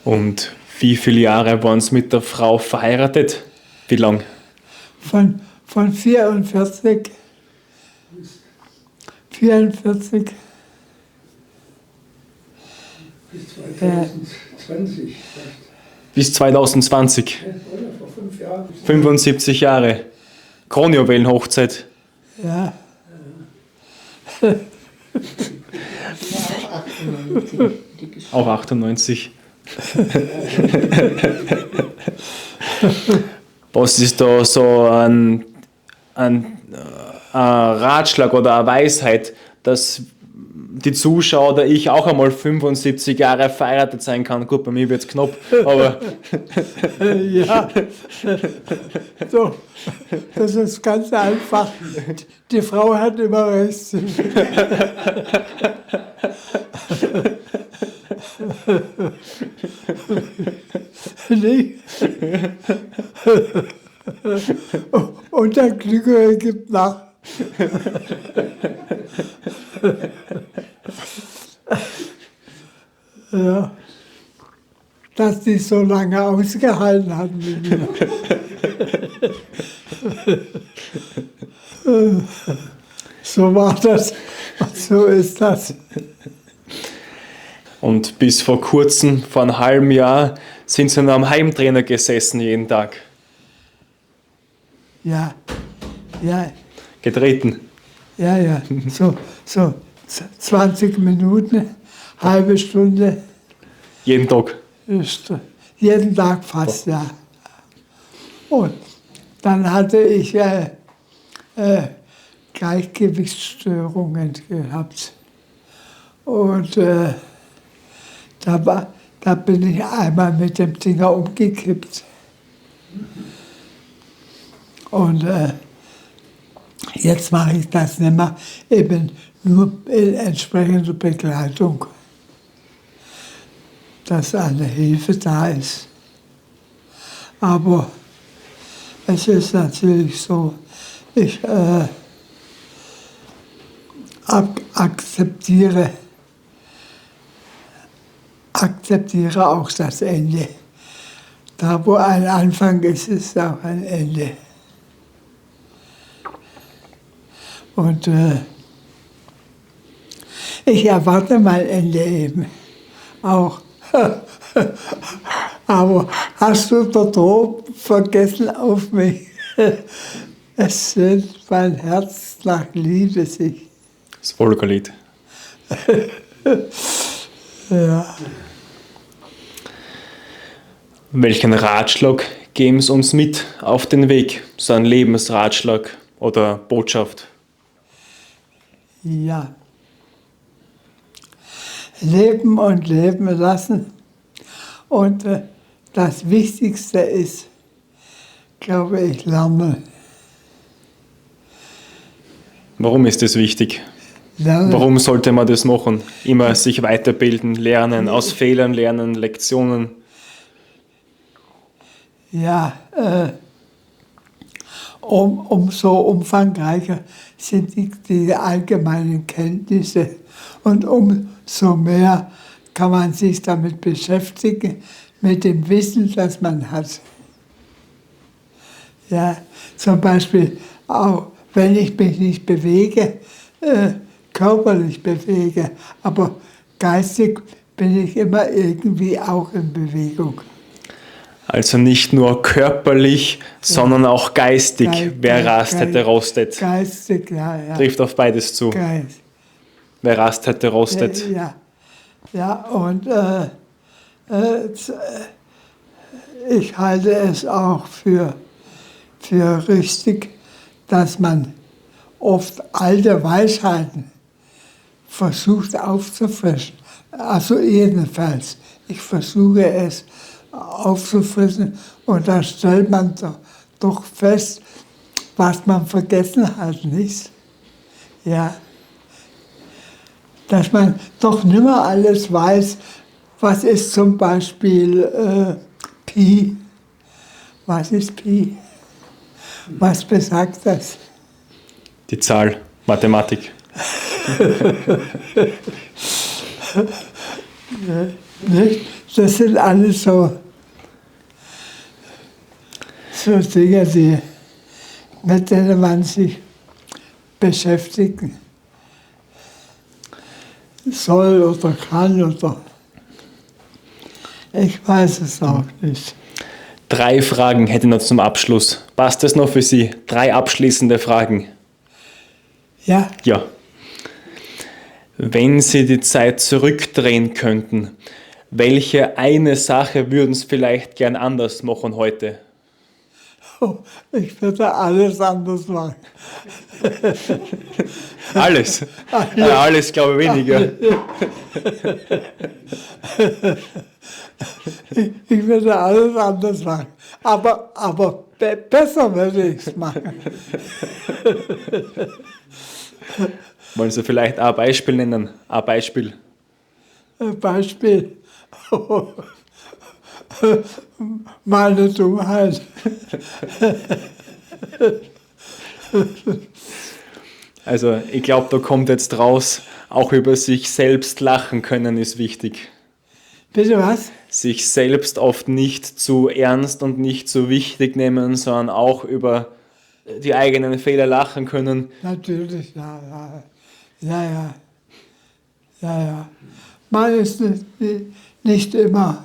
B: Und wie viele Jahre waren Sie mit der Frau verheiratet? Wie lang?
A: Von 44
E: Bis 2020.
B: Bis 2020.
E: Oder vor 5 Jahren.
B: 75 Jahre. Kronjuwelenhochzeit.
A: Ja,
B: Auch 98. Was ist da so ein Ratschlag oder eine Weisheit, dass die Zuschauer oder ich auch einmal 75 Jahre verheiratet sein kann? Gut, bei mir wird es knapp, aber
A: ja. So, das ist ganz einfach. Die Frau hat immer recht. Nicht? Und der Glückere gibt nach. Ja. Dass die so lange ausgehalten haben mit mir. So war das. So ist das.
B: und bis vor kurzem, vor einem halben Jahr, sind sie noch am Heimtrainer gesessen jeden Tag.
A: Ja, ja,
B: Getreten.
A: ja. So 20 Minuten, halbe Stunde,
B: Jeden Tag.
A: ist jeden Tag fast, ja. Und dann hatte ich Gleichgewichtsstörungen gehabt. Und da bin ich einmal mit dem Dinger umgekippt. Und jetzt mache ich das nicht mehr, eben nur in entsprechender Begleitung, dass eine Hilfe da ist. Aber es ist natürlich so, ich akzeptiere auch das Ende. Da, wo ein Anfang ist, ist auch ein Ende. Und ich erwarte mein Ende eben auch. Aber hast du da droben vergessen auf mich? Es sehnt mein Herz nach Liebe sich.
B: Das Volkerlied.
A: Ja.
B: Welchen Ratschlag geben Sie uns mit auf den Weg? So ein Lebensratschlag oder Botschaft?
A: Ja. Leben und leben lassen. Und das Wichtigste ist, glaube ich, lernen.
B: Warum ist das wichtig?
A: Lernen.
B: Warum sollte man das machen? Immer sich weiterbilden, lernen, aus Fehlern lernen, Lektionen.
A: Ja, umso umfangreicher sind die allgemeinen Kenntnisse und umso mehr kann man sich damit beschäftigen, mit dem Wissen, das man hat. Ja, zum Beispiel auch, wenn ich mich nicht bewege, körperlich bewege, aber geistig bin ich immer irgendwie auch in Bewegung.
B: Also nicht nur körperlich, sondern auch geistig. Wer rastet, der rostet.
A: Geistig, ja.
B: Trifft auf beides zu.
A: Geist.
B: Wer rastet, der rostet.
A: Ja, und ich halte es auch für richtig, dass man oft alte Weisheiten versucht aufzufrischen. Also jedenfalls, ich versuche es aufzufrischen und da stellt man doch fest, was man vergessen hat, nicht? Ja. Dass man doch nicht mehr alles weiß, was ist zum Beispiel Pi. Was ist Pi? Was besagt das?
B: Die Zahl, Mathematik.
A: Nicht? Das sind alles so Dinge, mit denen man sich beschäftigen soll oder kann oder ich weiß es auch nicht.
B: 3 Fragen hätte ich noch zum Abschluss. Passt das noch für Sie? 3 abschließende Fragen.
A: Ja,
B: Ja. Wenn Sie die Zeit zurückdrehen könnten, welche eine Sache würden Sie vielleicht gern anders machen heute?
A: ich würde alles anders machen.
B: Alles? Ja, alles glaube ich weniger.
A: Ich würde alles anders machen. Aber besser würde ich es machen.
B: Wollen Sie vielleicht ein Beispiel nennen? Ein Beispiel.
A: Beispiel. Meine Dummheit.
B: Also ich glaube, da kommt jetzt raus, auch über sich selbst lachen können ist wichtig.
A: Bitte was?
B: Sich selbst oft nicht zu ernst und nicht zu wichtig nehmen, sondern auch über die eigenen Fehler lachen können.
A: Natürlich, ja. Man ist nicht immer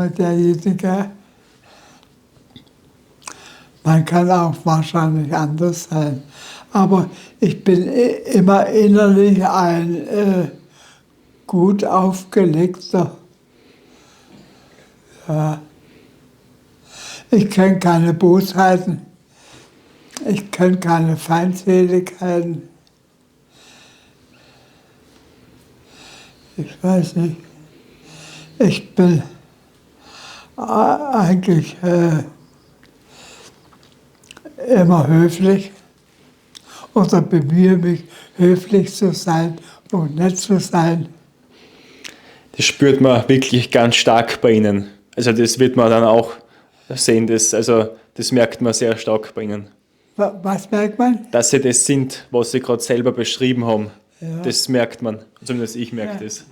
A: derjenige. Man kann auch wahrscheinlich anders sein. Aber ich bin immer innerlich ein gut aufgelegter. Ja. Ich kenne keine Bosheiten. Ich kenne keine Feindseligkeiten. Ich weiß nicht. Ich bin eigentlich immer höflich oder bemühe mich, höflich zu sein und nett zu sein.
B: Das spürt man wirklich ganz stark bei Ihnen. Also das wird man dann auch sehen, das merkt man sehr stark bei Ihnen.
A: Was merkt man?
B: Dass Sie das sind, was Sie gerade selber beschrieben haben,
A: Ja.
B: das merkt man. Zumindest ich merke das.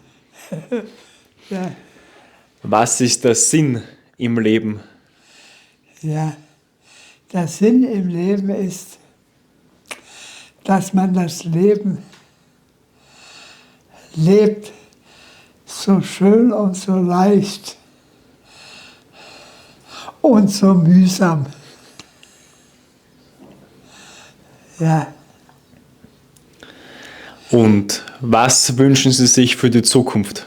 A: Ja,
B: Was ist der Sinn im Leben?
A: ja. Der Sinn im Leben ist, dass man das Leben lebt, so schön und so leicht und so mühsam. Ja,
B: Und was wünschen Sie sich für die Zukunft?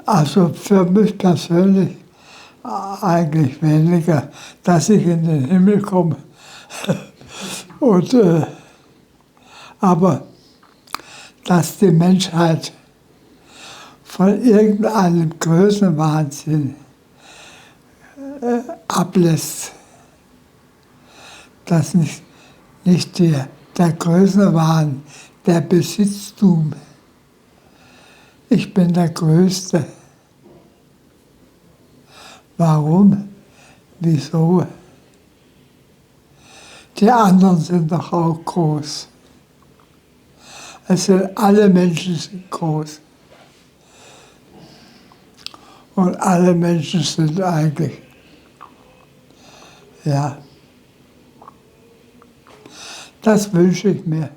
A: also für mich persönlich eigentlich weniger, dass ich in den Himmel komme. Und, aber dass die Menschheit von irgendeinem Größenwahnsinn ablässt. Dass nicht der Größenwahn, der Besitztum, ich bin der Größte. Warum? Wieso? Die anderen sind doch auch groß. Alle Menschen sind groß. Und alle Menschen sind eigentlich, ja, das wünsche ich mir.